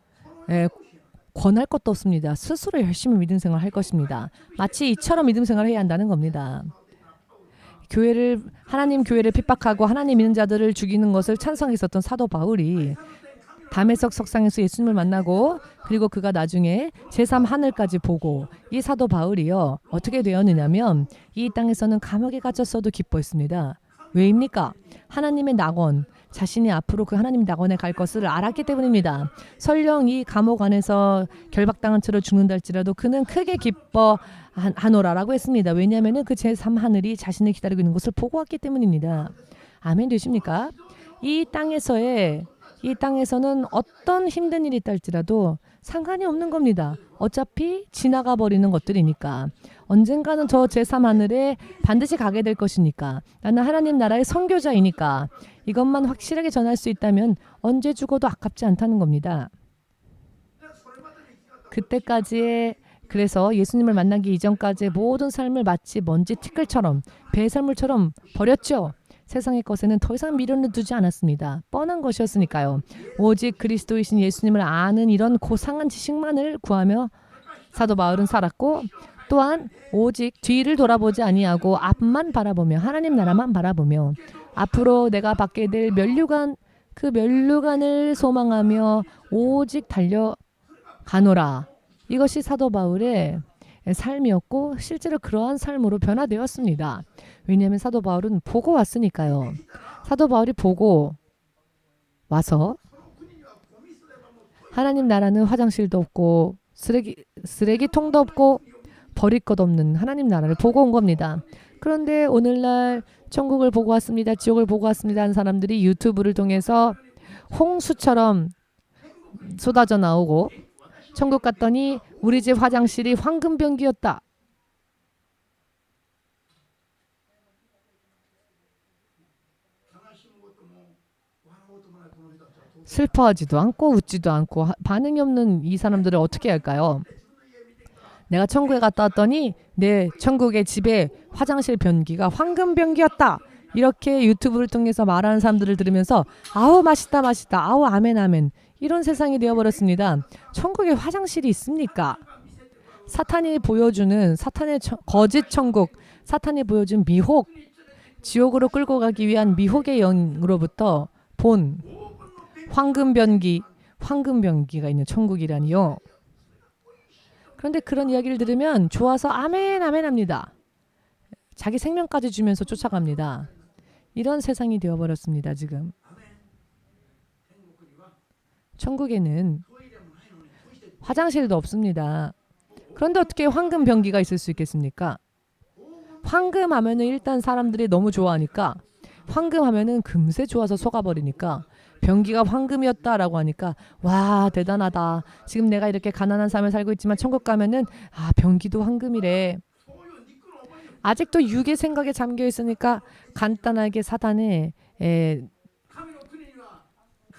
권할 것도 없습니다. 스스로 열심히 믿음 생활을 할 것입니다. 마치 이처럼 믿음 생활을 해야 한다는 겁니다. 하나님 교회를 핍박하고 하나님 믿는 자들을 죽이는 것을 찬성했었던 사도 바울이 다메섹 석상에서 예수님을 만나고, 그리고 그가 나중에 제3 하늘까지 보고, 이 사도 바울이요 어떻게 되었느냐면 이 땅에서는 감옥에 갇혔어도 기뻐했습니다. 왜입니까? 하나님의 낙원, 자신이 앞으로 그 하나님 낙원에 갈 것을 알았기 때문입니다. 설령 이 감옥 안에서 결박당한 채로 죽는다 할지라도 그는 크게 기뻐하노라라고 했습니다. 왜냐하면 그 제3 하늘이 자신을 기다리고 있는 것을 보고 왔기 때문입니다. 아멘 되십니까? 이 땅에서는 어떤 힘든 일이 있다 할지라도 상관이 없는 겁니다. 어차피 지나가 버리는 것들이니까. 언젠가는 저 제3하늘에 반드시 가게 될 것이니까. 나는 하나님 나라의 선교자이니까. 이것만 확실하게 전할 수 있다면 언제 죽어도 아깝지 않다는 겁니다. 그때까지의, 그래서 예수님을 만나기 이전까지의 모든 삶을 마치 먼지 티끌처럼, 배설물처럼 버렸죠. 세상의 것에는 더 이상 미련을 두지 않았습니다. 뻔한 것이었으니까요. 오직 그리스도이신 예수님을 아는 이런 고상한 지식만을 구하며 사도 바울은 살았고, 또한 오직 뒤를 돌아보지 아니하고 앞만 바라보며 하나님 나라만 바라보며 앞으로 내가 받게 될 면류관, 그 면류관을 소망하며 오직 달려가노라. 이것이 사도 바울의 삶이었고 실제로 그러한 삶으로 변화되었습니다. 왜냐하면 사도 바울은 보고 왔으니까요. 사도 바울이 보고 와서 하나님 나라는 화장실도 없고 쓰레기통도 없고 버릴 것 없는 하나님 나라를 보고 온 겁니다. 그런데 오늘날 천국을 보고 왔습니다, 지옥을 보고 왔습니다 하는 사람들이 유튜브를 통해서 홍수처럼 쏟아져 나오고, 천국 갔더니 우리 집 화장실이 황금변기였다. 슬퍼하지도 않고 웃지도 않고 반응이 없는 이 사람들을 어떻게 할까요? 내가 천국에 갔다 왔더니 내 천국의 집에 화장실 변기가 황금 변기였다. 이렇게 유튜브를 통해서 말하는 사람들을 들으면서 아우 맛있다 맛있다, 아우 아멘 아멘, 이런 세상이 되어버렸습니다. 천국에 화장실이 있습니까? 사탄이 보여주는 사탄의 거짓 천국, 사탄이 보여준 미혹, 지옥으로 끌고 가기 위한 미혹의 영으로부터 본 황금변기가 있는 천국이라니요. 그런데 그런 이야기를 들으면 좋아서 아멘 아멘 합니다. 자기 생명까지 주면서 쫓아갑니다. 이런 세상이 되어버렸습니다. 지금 천국에는 화장실도 없습니다. 그런데 어떻게 황금변기가 있을 수 있겠습니까? 황금 하면은 일단 사람들이 너무 좋아하니까, 황금 하면은 금세 좋아서 속아버리니까, 변기가 황금이었다라고 하니까 와 대단하다. 지금 내가 이렇게 가난한 삶을 살고 있지만 천국 가면은 변기도 황금이래. 아직도 육의 생각에 잠겨 있으니까 간단하게 사탄의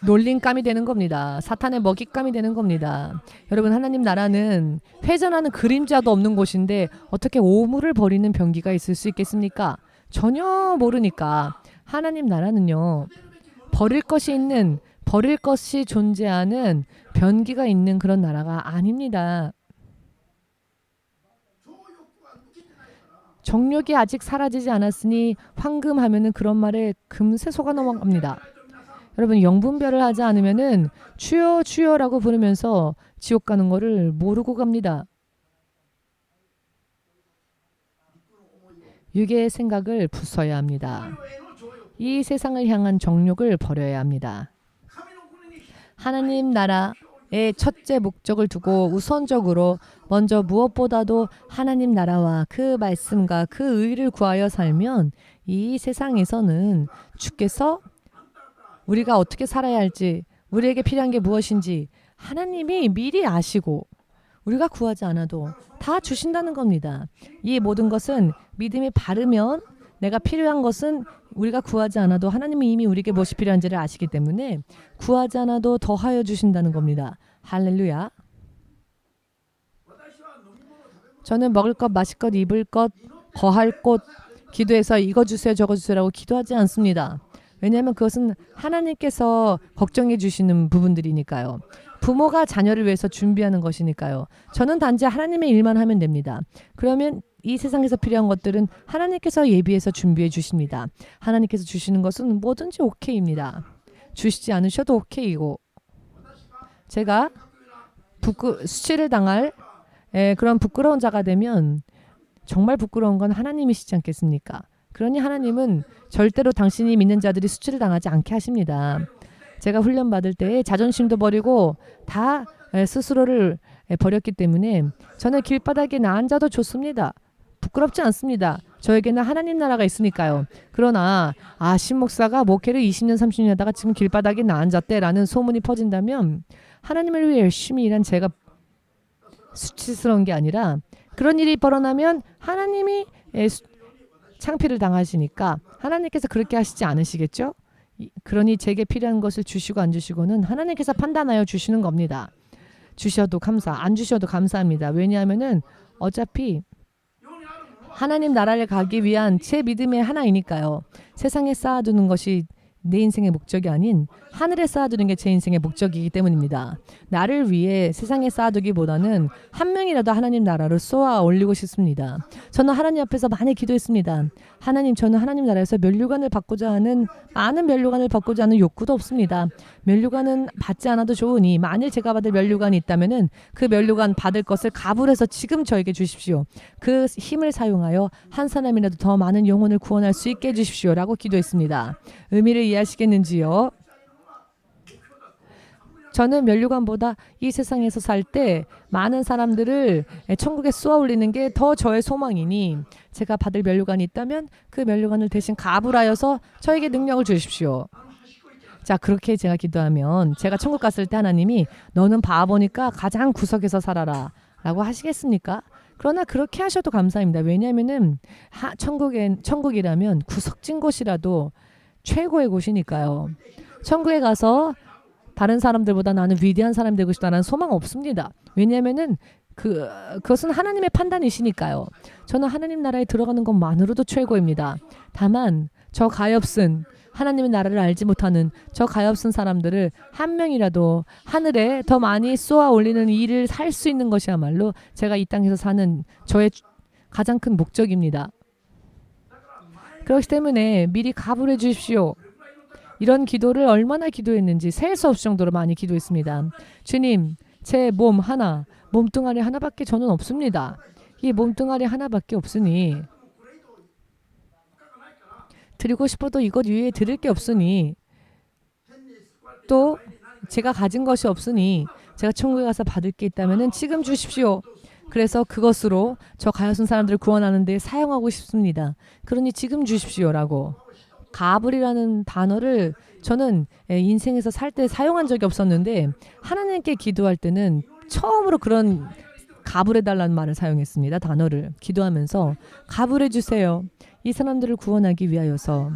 놀림감이 되는 겁니다. 사탄의 먹잇감이 되는 겁니다. 여러분, 하나님 나라는 회전하는 그림자도 없는 곳인데 어떻게 오물을 버리는 변기가 있을 수 있겠습니까? 전혀 모르니까. 하나님 나라는요, 버릴 것이 존재하는 변기가 있는 그런 나라가 아닙니다. 정욕이 아직 사라지지 않았으니 황금 하면은 그런 말에 금세 속아 넘어갑니다. 여러분 영분별을 하지 않으면은 주여 주여라고 부르면서 지옥 가는 거를 모르고 갑니다. 육의 생각을 부숴야 합니다. 이 세상을 향한 정욕을 버려야 합니다. 하나님 나라의 첫째 목적을 두고 우선적으로 먼저 무엇보다도 하나님 나라와 그 말씀과 그 의를 구하여 살면 이 세상에서는 주께서 우리가 어떻게 살아야 할지, 우리에게 필요한 게 무엇인지 하나님이 미리 아시고 우리가 구하지 않아도 다 주신다는 겁니다. 이 모든 것은 믿음이 바르면 내가 필요한 것은 우리가 구하지 않아도 하나님이 이미 우리에게 무엇이 필요한지를 아시기 때문에 구하지 않아도 더하여 주신다는 겁니다. 할렐루야. 저는 먹을 것, 마실 것, 입을 것, 거할 곳 기도해서 이거 주세요 저거 주세요라고 기도하지 않습니다. 왜냐하면 그것은 하나님께서 걱정해 주시는 부분들이니까요. 부모가 자녀를 위해서 준비하는 것이니까요. 저는 단지 하나님의 일만 하면 됩니다. 그러면 이 세상에서 필요한 것들은 하나님께서 예비해서 준비해 주십니다. 하나님께서 주시는 것은 뭐든지 오케이입니다. 주시지 않으셔도 오케이고 제가 수치를 당할 그런 부끄러운 자가 되면 정말 부끄러운 건 하나님이시지 않겠습니까? 그러니 하나님은 절대로 당신이 믿는 자들이 수치를 당하지 않게 하십니다. 제가 훈련받을 때 자존심도 버리고 다 스스로를 버렸기 때문에 저는 길바닥에 앉아도 좋습니다. 부끄럽지 않습니다. 저에게는 하나님 나라가 있으니까요. 그러나 신 목사가 목회를 20년 30년 하다가 지금 길바닥에 앉았대라는 소문이 퍼진다면 하나님을 위해 열심히 일한 제가 수치스러운 게 아니라 그런 일이 벌어나면 하나님이 창피를 당하시니까 하나님께서 그렇게 하시지 않으시겠죠? 그러니 제게 필요한 것을 주시고 안 주시고는 하나님께서 판단하여 주시는 겁니다. 주셔도 안 주셔도 감사합니다. 왜냐하면은 어차피 하나님 나라를 가기 위한 제 믿음의 하나이니까요. 세상에 쌓아두는 것이 내 인생의 목적이 아닌 하늘에 쌓아두는 게 제 인생의 목적이기 때문입니다. 나를 위해 세상에 쌓아두기보다는 한 명이라도 하나님 나라를 쏘아 올리고 싶습니다. 저는 하나님 앞에서 많이 기도했습니다. 하나님, 저는 하나님 나라에서 면류관을 받고자 하는 많은 면류관을 받고자 하는 욕구도 없습니다. 면류관은 받지 않아도 좋으니 만일 제가 받을 면류관이 있다면은 그 면류관 받을 것을 갑을해서 지금 저에게 주십시오. 그 힘을 사용하여 한 사람이라도 더 많은 영혼을 구원할 수 있게 해주십시오라고 기도했습니다. 의미를 이해하시겠는지요? 저는 면류관보다 이 세상에서 살 때 많은 사람들을 천국에 쏘아 올리는 게 더 저의 소망이니 제가 받을 면류관이 있다면 그 면류관을 대신 갑을하여서 저에게 능력을 주십시오. 자, 그렇게 제가 기도하면 제가 천국 갔을 때 하나님이 너는 바보니까 가장 구석에서 살아라 라고 하시겠습니까? 그러나 그렇게 하셔도 감사합니다. 왜냐하면은 천국이라면 구석진 곳이라도 최고의 곳이니까요. 천국에 가서 다른 사람들보다 나는 위대한 사람이 되고 싶다는 소망 없습니다. 왜냐하면은 그것은 하나님의 판단이시니까요. 저는 하나님 나라에 들어가는 것만으로도 최고입니다. 다만 저 가엾은 하나님의 나라를 알지 못하는 저 가엾은 사람들을 한 명이라도 하늘에 더 많이 쏘아 올리는 일을 할 수 있는 것이야말로 제가 이 땅에서 사는 저의 가장 큰 목적입니다. 그렇기 때문에 미리 갑을해 주십시오. 이런 기도를 얼마나 기도했는지 셀 수 없을 정도로 많이 기도했습니다. 주님, 제 몸뚱아리 하나밖에 저는 없습니다. 이 몸뚱아리 하나밖에 없으니 드리고 싶어도 이것 위에 드릴 게 없으니 또 제가 가진 것이 없으니 제가 천국에 가서 받을 게 있다면 지금 주십시오. 그래서 그것으로 저 가엾은 사람들을 구원하는 데 사용하고 싶습니다. 그러니 지금 주십시오라고. 가불이라는 단어를 저는 인생에서 살 때 사용한 적이 없었는데 하나님께 기도할 때는 처음으로 그런 가불해달라는 말을 사용했습니다. 단어를 기도하면서 가불해 주세요. 이 사람들을 구원하기 위하여서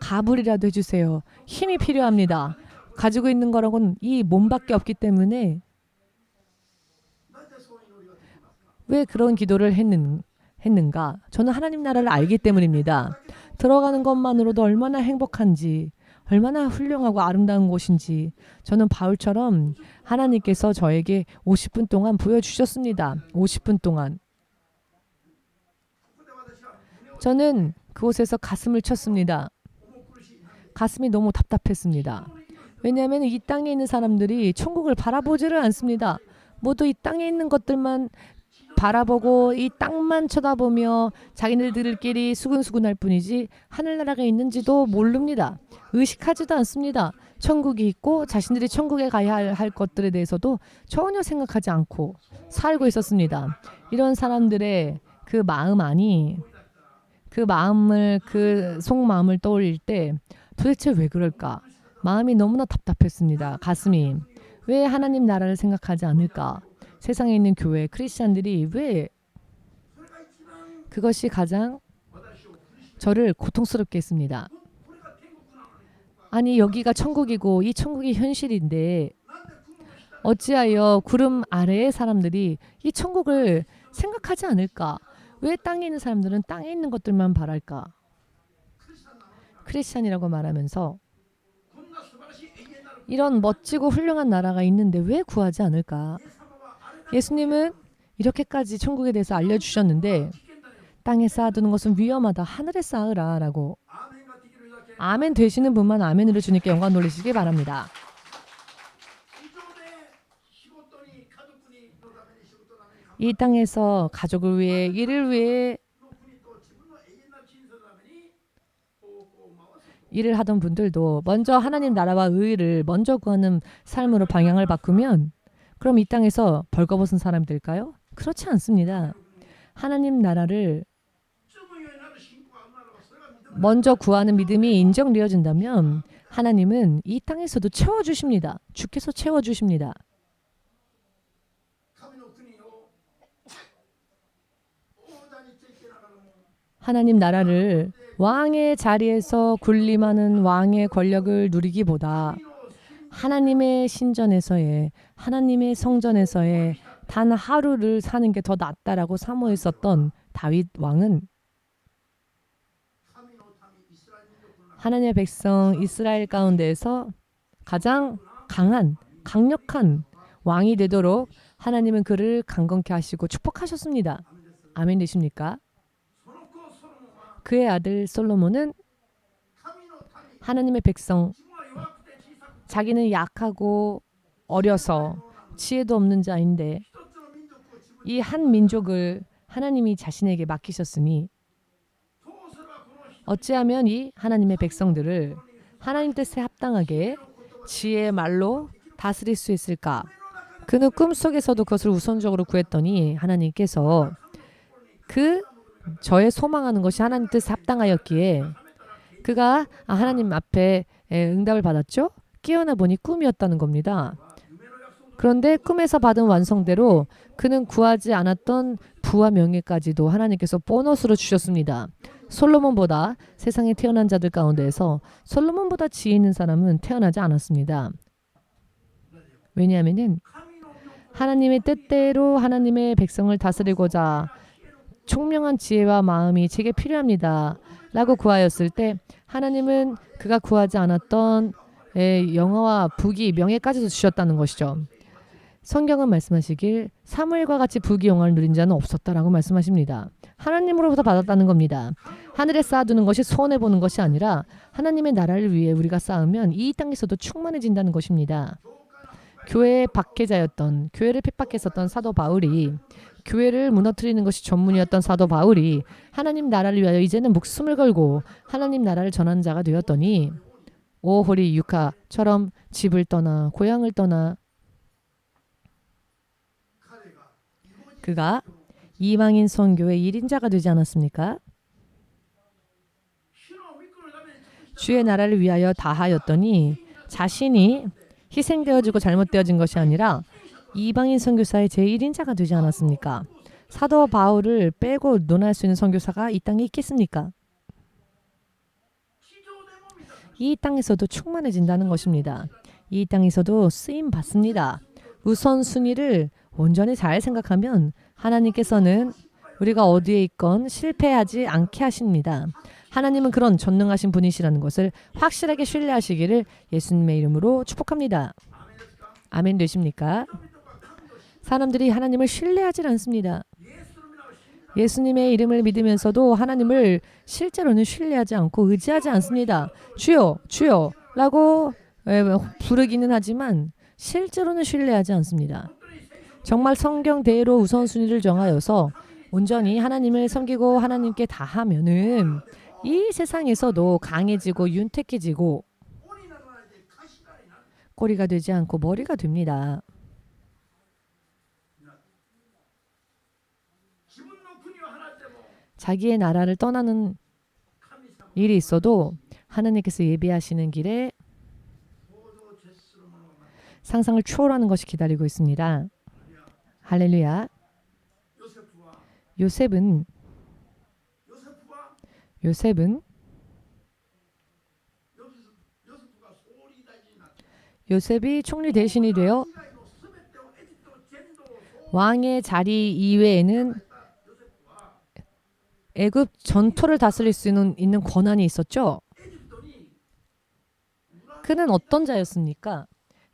가불이라도 해주세요. 힘이 필요합니다. 가지고 있는 거라고는 이 몸밖에 없기 때문에 왜 그런 기도를 했는가? 저는 하나님 나라를 알기 때문입니다. 들어가는 것만으로도 얼마나 행복한지, 얼마나 훌륭하고 아름다운 곳인지 저는 바울처럼 하나님께서 저에게 50분 동안 보여주셨습니다. 50분 동안. 저는 그곳에서 가슴을 쳤습니다. 가슴이 너무 답답했습니다. 왜냐하면 이 땅에 있는 사람들이 천국을 바라보지를 않습니다. 모두 이 땅에 있는 것들만 바라보고 이 땅만 쳐다보며 자기네들끼리 수근수근할 뿐이지 하늘나라가 있는지도 모릅니다. 의식하지도 않습니다. 천국이 있고 자신들이 천국에 가야 할 것들에 대해서도 전혀 생각하지 않고 살고 있었습니다. 이런 사람들의 그 마음 안이 그 속마음을 떠올릴 때 도대체 왜 그럴까? 마음이 너무나 답답했습니다. 가슴이. 왜 하나님 나라를 생각하지 않을까? 세상에 있는 교회, 크리스찬들이 왜 그것이 가장 저를 고통스럽게 했습니다. 아니 여기가 천국이고 이 천국이 현실인데 어찌하여 구름 아래의 사람들이 이 천국을 생각하지 않을까? 왜 땅에 있는 사람들은 땅에 있는 것들만 바랄까? 크리스찬이라고 말하면서 이런 멋지고 훌륭한 나라가 있는데 왜 구하지 않을까? 예수님은 이렇게까지 천국에 대해서 알려주셨는데 땅에 쌓아두는 것은 위험하다. 하늘에 쌓으라 라고. 아멘 되시는 분만 아멘으로 주님께 영광 돌리시기 바랍니다. 이 땅에서 가족을 위해 일을 위해 일을 하던 분들도 먼저 하나님 나라와 의를 먼저 구하는 삶으로 방향을 바꾸면 그럼 이 땅에서 벌거벗은 사람이 될까요? 그렇지 않습니다. 하나님 나라를 먼저 구하는 믿음이 인정되어진다면 하나님은 이 땅에서도 채워주십니다. 주께서 채워주십니다. 하나님 나라를 왕의 자리에서 군림하는 왕의 권력을 누리기보다 하나님의 신전에서의 하나님의 성전에서의 단 하루를 사는 게 더 낫다라고 사모했었던 다윗 왕은 하나님의 백성 이스라엘 가운데에서 가장 강력한 왕이 되도록 하나님은 그를 강건케 하시고 축복하셨습니다. 아멘 되십니까? 그의 아들 솔로몬은 하나님의 백성 자기는 약하고 어려서 지혜도 없는 자인데 이 한 민족을 하나님이 자신에게 맡기셨으니 어찌하면 이 하나님의 백성들을 하나님 뜻에 합당하게 지혜의 말로 다스릴 수 있을까? 그는 꿈속에서도 그것을 우선적으로 구했더니 하나님께서 저의 소망하는 것이 하나님 뜻에 합당하였기에 그가 하나님 앞에 응답을 받았죠. 깨어나 보니 꿈이었다는 겁니다. 그런데 꿈에서 받은 완성대로 그는 구하지 않았던 부와 명예까지도 하나님께서 보너스로 주셨습니다. 솔로몬보다 세상에 태어난 자들 가운데에서 솔로몬보다 지혜 있는 사람은 태어나지 않았습니다. 왜냐하면 하나님의 뜻대로 하나님의 백성을 다스리고자 총명한 지혜와 마음이 제게 필요합니다. 라고 구하였을 때 하나님은 그가 구하지 않았던 영화와 부귀, 명예까지도 주셨다는 것이죠. 성경은 말씀하시길 사무엘과 같이 부귀 영화를 누린 자는 없었다라고 말씀하십니다. 하나님으로부터 받았다는 겁니다. 하늘에 쌓아두는 것이 손해보는 것이 아니라 하나님의 나라를 위해 우리가 쌓으면 이 땅에서도 충만해진다는 것입니다. 교회의 박해자였던 교회를 핍박했었던 사도 바울이 교회를 무너뜨리는 것이 전문이었던 사도 바울이 하나님 나라를 위하여 이제는 목숨을 걸고 하나님 나라를 전하는 자가 되었더니 오호리 유카처럼 집을 떠나 고향을 떠나 그가 이방인 선교의 1인자가 되지 않았습니까? 주의 나라를 위하여 다하였더니 자신이 희생되어지고 잘못되어진 것이 아니라 이방인 선교사의 제1인자가 되지 않았습니까? 사도 바울을 빼고 논할 수 있는 선교사가 이 땅에 있겠습니까? 이 땅에서도 충만해진다는 것입니다. 이 땅에서도 쓰임 받습니다. 우선순위를 온전히 잘 생각하면 하나님께서는 우리가 어디에 있건 실패하지 않게 하십니다. 하나님은 그런 전능하신 분이시라는 것을 확실하게 신뢰하시기를 예수님의 이름으로 축복합니다. 아멘 되십니까? 사람들이 하나님을 신뢰하지 않습니다. 예수님의 이름을 믿으면서도 하나님을 실제로는 신뢰하지 않고 의지하지 않습니다. 주여, 주여 라고 부르기는 하지만 실제로는 신뢰하지 않습니다. 정말 성경대로 우선순위를 정하여서 온전히 하나님을 섬기고 하나님께 다하면은 이 세상에서도 강해지고 윤택해지고 꼬리가 되지 않고 머리가 됩니다. 자기의 나라를 떠나는 일이 있어도 하나님께서 예비하시는 길에 상상을 초월하는 것이 기다리고 있습니다. 할렐루야. 요셉은 요셉이 총리 대신이 되어 왕의 자리 이외에는 애굽 전토를 다스릴 수 있는 권한이 있었죠. 그는 어떤 자였습니까?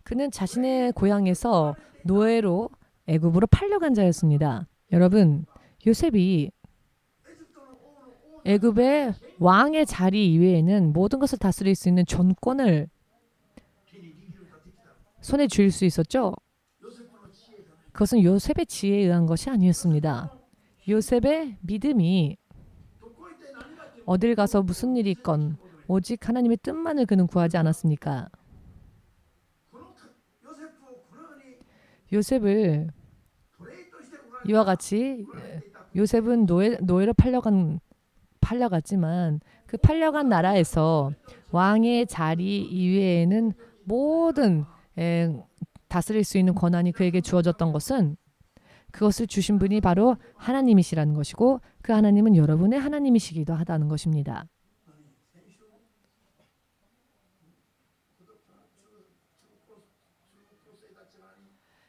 그는 자신의 고향에서 노예로 애굽으로 팔려간 자였습니다. 여러분, 요셉이 애굽의 왕의 자리 이외에는 모든 것을 다스릴 수 있는 전권을 손에 쥘 수 있었죠. 그것은 요셉의 지혜에 의한 것이 아니었습니다. 요셉의 믿음이 어딜 가서 무슨 일이 있건 오직 하나님의 뜻만을 그는 구하지 않았습니까? 요셉을 이와 같이 요셉은 노예로 팔려갔지만 그 팔려간 나라에서 왕의 자리 이외에는 모든 다스릴 수 있는 권한이 그에게 주어졌던 것은 그것을 주신 분이 바로 하나님이시라는 것이고 그 하나님은 여러분의 하나님이시기도 하다는 것입니다.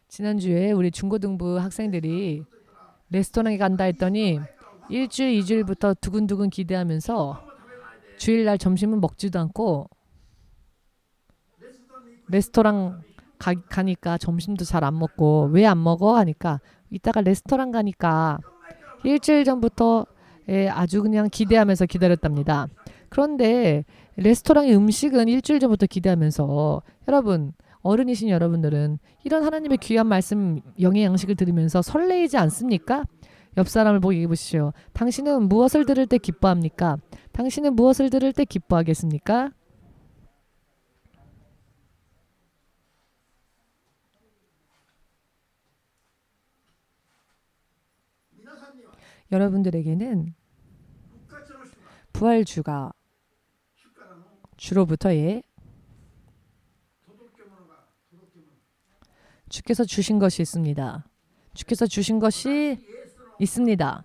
지난주에 우리 중고등부 학생들이 레스토랑에 간다 했더니 일주일, 2주일부터 두근두근 기대하면서 주일날 점심은 먹지도 않고 레스토랑 가니까 점심도 잘 안 먹고 왜 안 먹어? 하니까 이따가 레스토랑 가니까 일주일 전부터 아주 그냥 기대하면서 기다렸답니다. 그런데 레스토랑의 음식은 일주일 전부터 기대하면서 여러분 어른이신 여러분들은 이런 하나님의 귀한 말씀 영의 양식을 들으면서 설레이지 않습니까? 옆 사람을 보고 얘기해 보시죠. 당신은 무엇을 들을 때 기뻐합니까? 당신은 무엇을 들을 때 기뻐하겠습니까? 여러분들에게는 부활주가 주로부터의 주께서 주신 것이 있습니다. 주께서 주신 것이 있습니다.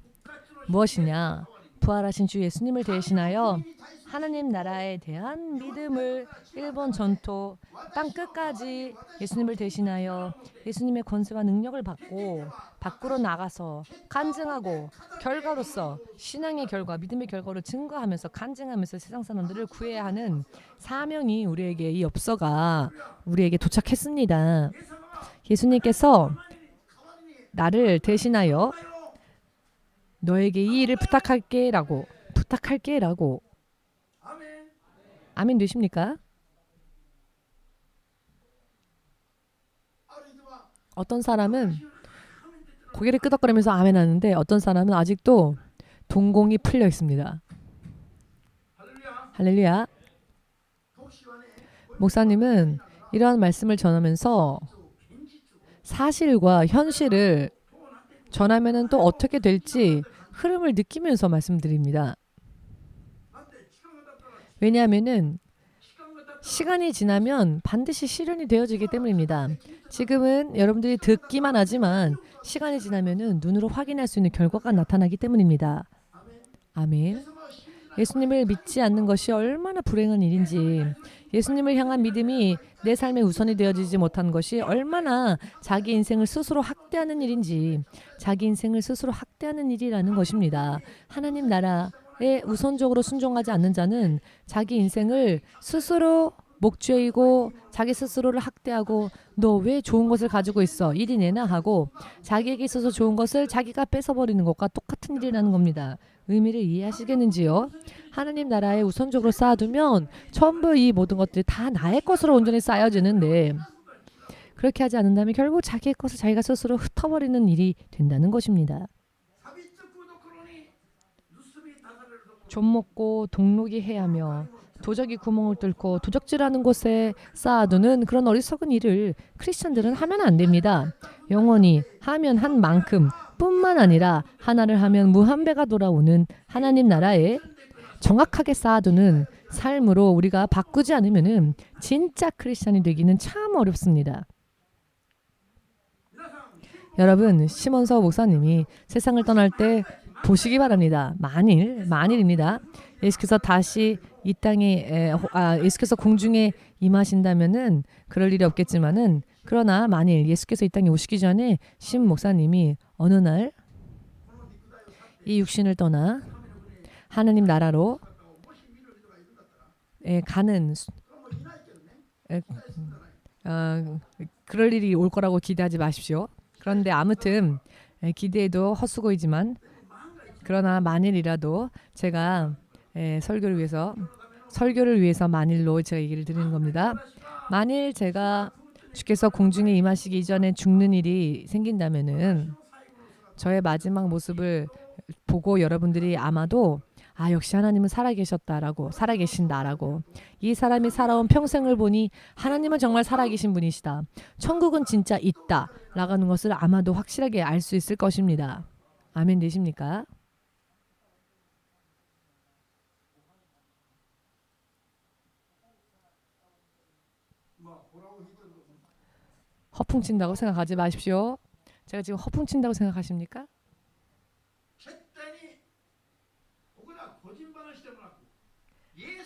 무엇이냐? 부활하신 주 예수님을 대신하여 하나님 나라에 대한 믿음을 일본 전토 땅 끝까지 예수님을 대신하여 예수님의 권세와 능력을 받고 밖으로 나가서 간증하고 결과로서 신앙의 결과, 믿음의 결과로 증거하면서 간증하면서 세상 사람들을 구해야 하는 사명이 우리에게 이 엽서가 우리에게 도착했습니다. 예수님께서 나를 대신하여 너에게 이 일을 부탁할게라고 아멘 되십니까? 어떤 사람은 고개를 끄덕거리면서 아멘 하는데 어떤 사람은 아직도 동공이 풀려 있습니다. 할렐루야. 목사님은 이러한 말씀을 전하면서 사실과 현실을 전하면은 또 어떻게 될지 흐름을 느끼면서 말씀드립니다. 왜냐하면은 시간이 지나면 반드시 실현이 되어지기 때문입니다. 지금은 여러분들이 듣기만 하지만 시간이 지나면은 눈으로 확인할 수 있는 결과가 나타나기 때문입니다. 아멘. 예수님을 믿지 않는 것이 얼마나 불행한 일인지, 예수님을 향한 믿음이 내 삶의 우선이 되어지지 못한 것이 얼마나 자기 인생을 스스로 학대하는 일인지, 자기 인생을 스스로 학대하는 일이라는 것입니다. 하나님 나라에 우선적으로 순종하지 않는 자는 자기 인생을 스스로 목죄이고 자기 스스로를 학대하고 너 왜 좋은 것을 가지고 있어? 이리 내놔 하고 자기에게 있어서 좋은 것을 자기가 뺏어버리는 것과 똑같은 일이라는 겁니다. 의미를 이해하시겠는지요? 하나님 나라에 우선적으로 쌓아두면 전부 이 모든 것들이 다 나의 것으로 온전히 쌓여지는데 그렇게 하지 않는다면 결국 자기의 것을 자기가 스스로 흩어버리는 일이 된다는 것입니다. 좀 먹고 동록이 해하며 도적이 구멍을 뚫고 도적질하는 곳에 쌓아두는 그런 어리석은 일을 크리스천들은 하면 안 됩니다. 영원히 하면 한 만큼 뿐만 아니라 하나를 하면 무한배가 돌아오는 하나님 나라에 정확하게 쌓아두는 삶으로 우리가 바꾸지 않으면 진짜 크리스천이 되기는 참 어렵습니다. 여러분, 시몬서 목사님이 세상을 떠날 때 보시기 바랍니다. 만일입니다. 예수께서 다시 이 땅에 예수께서 공중에 임하신다면은 그럴 일이 없겠지만은 그러나 만일 예수께서 이 땅에 오시기 전에 심 목사님이 어느 날 이 육신을 떠나 하나님 나라로 가는 그럴 일이 올 거라고 기대하지 마십시오. 그런데 아무튼 기대해도 헛수고이지만 그러나 만일이라도 제가 설교를 위해서 만일로 제가 얘기를 드리는 겁니다. 만일 제가 주께서 공중에 임하시기 이전에 죽는 일이 생긴다면은 저의 마지막 모습을 보고 여러분들이 아마도 역시 하나님은 살아계신다라고 이 사람이 살아온 평생을 보니 하나님은 정말 살아계신 분이시다. 천국은 진짜 있다 라는 것을 아마도 확실하게 알 수 있을 것입니다. 아멘 되십니까? 허풍친다고 생각하지 마십시오. 제가 지금 허풍친다고 생각하십니까?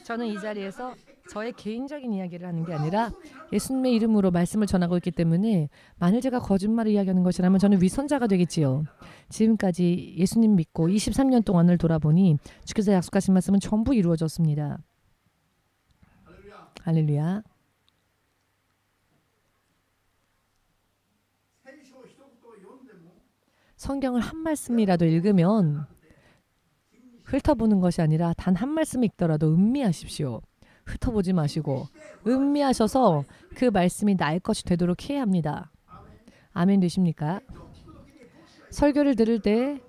저는 이 자리에서 저의 개인적인 이야기를 하는 게 아니라 예수님의 이름으로 말씀을 전하고 있기 때문에 만일 제가 거짓말을 이야기하는 것이라면 저는 위선자가 되겠지요. 지금까지 예수님 믿고 23년 동안을 돌아보니 주께서 약속하신 말씀은 전부 이루어졌습니다. 할렐루야. 성경을 한 말씀이라도 읽으면 훑어보는 것이 아니라 단 한 말씀 읽더라도 음미하십시오. 훑어보지 마시고 음미하셔서 그 말씀이 나의 것이 되도록 해야 합니다. 아멘 되십니까? 설교를 들을 때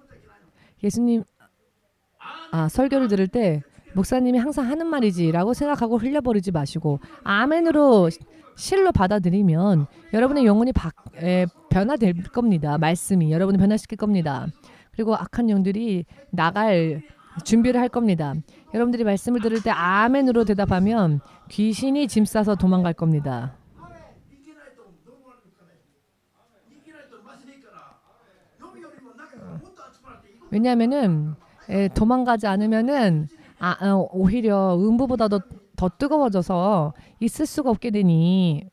설교를 들을 때 목사님이 항상 하는 말이지라고 생각하고 흘려버리지 마시고 아멘으로 실로 받아들이면 여러분의 영혼이 변화될 겁니다. 말씀이 여러분을 변화시킬 겁니다. 그리고 악한 영들이 나갈 준비를 할 겁니다. 여러분들이 말씀을 들을 때 아멘으로 대답하면 귀신이 짐 싸서 도망갈 겁니다. 왜냐하면은 도망가지 않으면은 오히려 음부보다도 더 뜨거워져서 있을 수가 없게 되니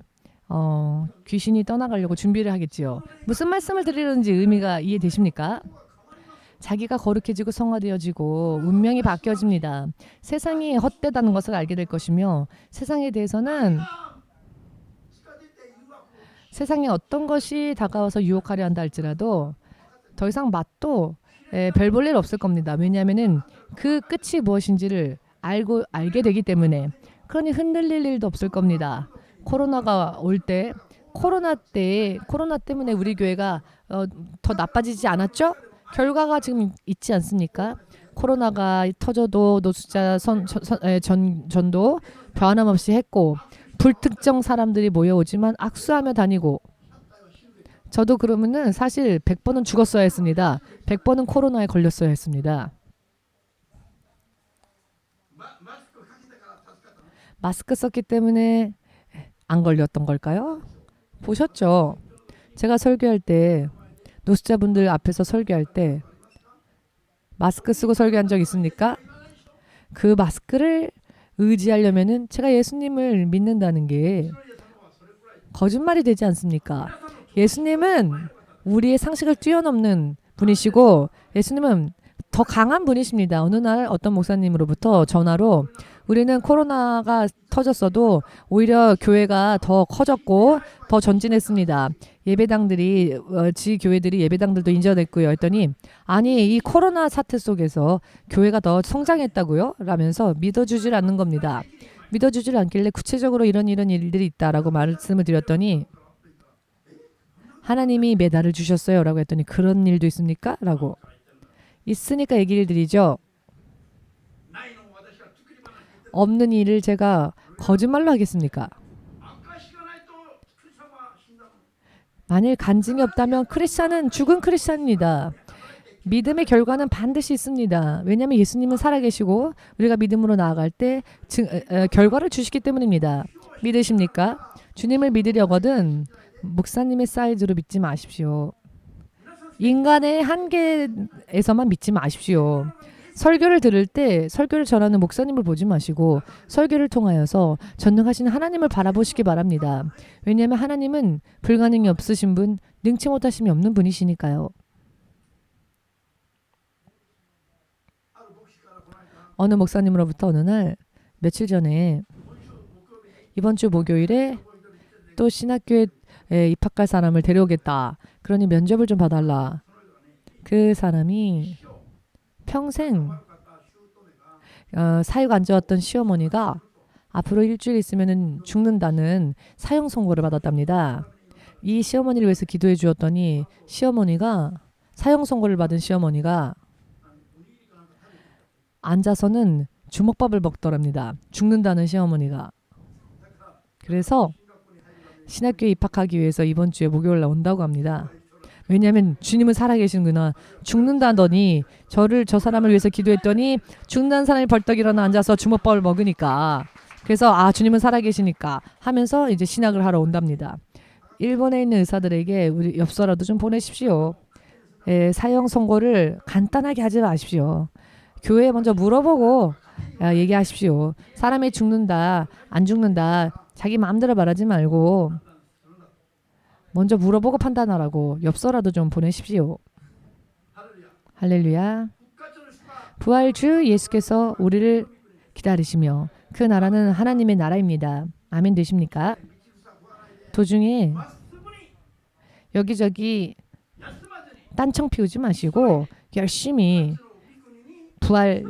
귀신이 떠나가려고 준비를 하겠지요. 무슨 말씀을 드리는지 의미가 이해되십니까? 자기가 거룩해지고 성화되어지고 운명이 바뀌어집니다. 세상이 헛되다는 것을 알게 될 것이며 세상에 대해서는 세상에 어떤 것이 다가와서 유혹하려 한다 할지라도 더 이상 맛도 별 볼 일 없을 겁니다. 왜냐하면은 그 끝이 무엇인지를 알게 되기 때문에 그러니 흔들릴 일도 없을 겁니다. 코로나가 올 때 코로나 때문에 우리 교회가 더 나빠지지 않았죠? 결과가 지금 있지 않습니까? 코로나가 터져도 노숙자 전도 변함없이 했고 불특정 사람들이 모여오지만 악수하며 다니고 저도 그러면은 사실 100번은 죽었어야 했습니다. 100번은 코로나에 걸렸어야 했습니다. 마스크 썼기 때문에 안 걸렸던 걸까요? 보셨죠? 제가 설교할 때 노숙자분들 앞에서 설교할 때 마스크 쓰고 설교한 적 있습니까? 그 마스크를 의지하려면은 제가 예수님을 믿는다는 게 거짓말이 되지 않습니까? 예수님은 우리의 상식을 뛰어넘는 분이시고 예수님은 더 강한 분이십니다. 어느 날 어떤 목사님으로부터 전화로 우리는 코로나가 터졌어도 오히려 교회가 더 커졌고 더 전진했습니다. 예배당들이 지 교회들이 예배당들도 인정했고요. 했더니 아니 이 코로나 사태 속에서 교회가 더 성장했다고요? 라면서 믿어주질 않는 겁니다. 믿어주질 않길래 구체적으로 이런 일들이 있다라고 말씀을 드렸더니 하나님이 메달을 주셨어요. 라고 했더니 그런 일도 있습니까? 라고. 있으니까 얘기를 드리죠. 없는 일을 제가 거짓말로 하겠습니까? 만일 간증이 없다면 크리스찬은 죽은 크리스찬입니다. 믿음의 결과는 반드시 있습니다. 왜냐하면 예수님은 살아계시고 우리가 믿음으로 나아갈 때 결과를 주시기 때문입니다. 믿으십니까? 주님을 믿으려거든 목사님의 사이즈로 믿지 마십시오. 인간의 한계에서만 믿지 마십시오. 설교를 들을 때 설교를 전하는 목사님을 보지 마시고 설교를 통하여서 전능하신 하나님을 바라보시기 바랍니다. 왜냐하면 하나님은 불가능이 없으신 분, 능치 못하심이 없는 분이시니까요. 어느 목사님으로부터 어느 날 며칠 전에 이번 주 목요일에 또 신학교에 입학할 사람을 데려오겠다. 그러니 면접을 좀 봐달라. 그 사람이 평생 사육 앉아왔던 시어머니가 앞으로 일주일 있으면 죽는다는 사형 선고를 받았답니다. 이 시어머니를 위해서 기도해 주었더니 시어머니가 사형 선고를 받은 시어머니가 앉아서는 주먹밥을 먹더랍니다. 죽는다는 시어머니가. 그래서 신학교에 입학하기 위해서 이번 주에 목요일 날 온다고 합니다. 왜냐하면 주님은 살아계시는구나. 죽는다더니 저 사람을 위해서 기도했더니 죽는 사람이 벌떡 일어나 앉아서 주먹밥을 먹으니까 그래서 주님은 살아계시니까 하면서 이제 신학을 하러 온답니다. 일본에 있는 의사들에게 우리 엽서라도 좀 보내십시오. 사형 선고를 간단하게 하지 마십시오. 교회에 먼저 물어보고 얘기하십시오. 사람이 죽는다 안 죽는다 자기 마음대로 말하지 말고 먼저 물어보고 판단하라고 엽서라도 좀 보내십시오. 할렐루야. 부활주 예수께서 우리를 기다리시며 그 나라는 하나님의 나라입니다. 아멘 되십니까? 도중에 여기저기 딴청 피우지 마시고 열심히 부활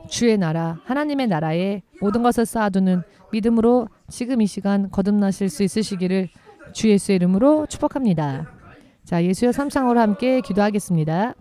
주의 나라 하나님의 나라에 모든 것을 쌓아두는 믿음으로 지금 이 시간 거듭나실 수 있으시기를 주 예수의 이름으로 축복합니다. 자, 예수여 삼창으로 함께 기도하겠습니다.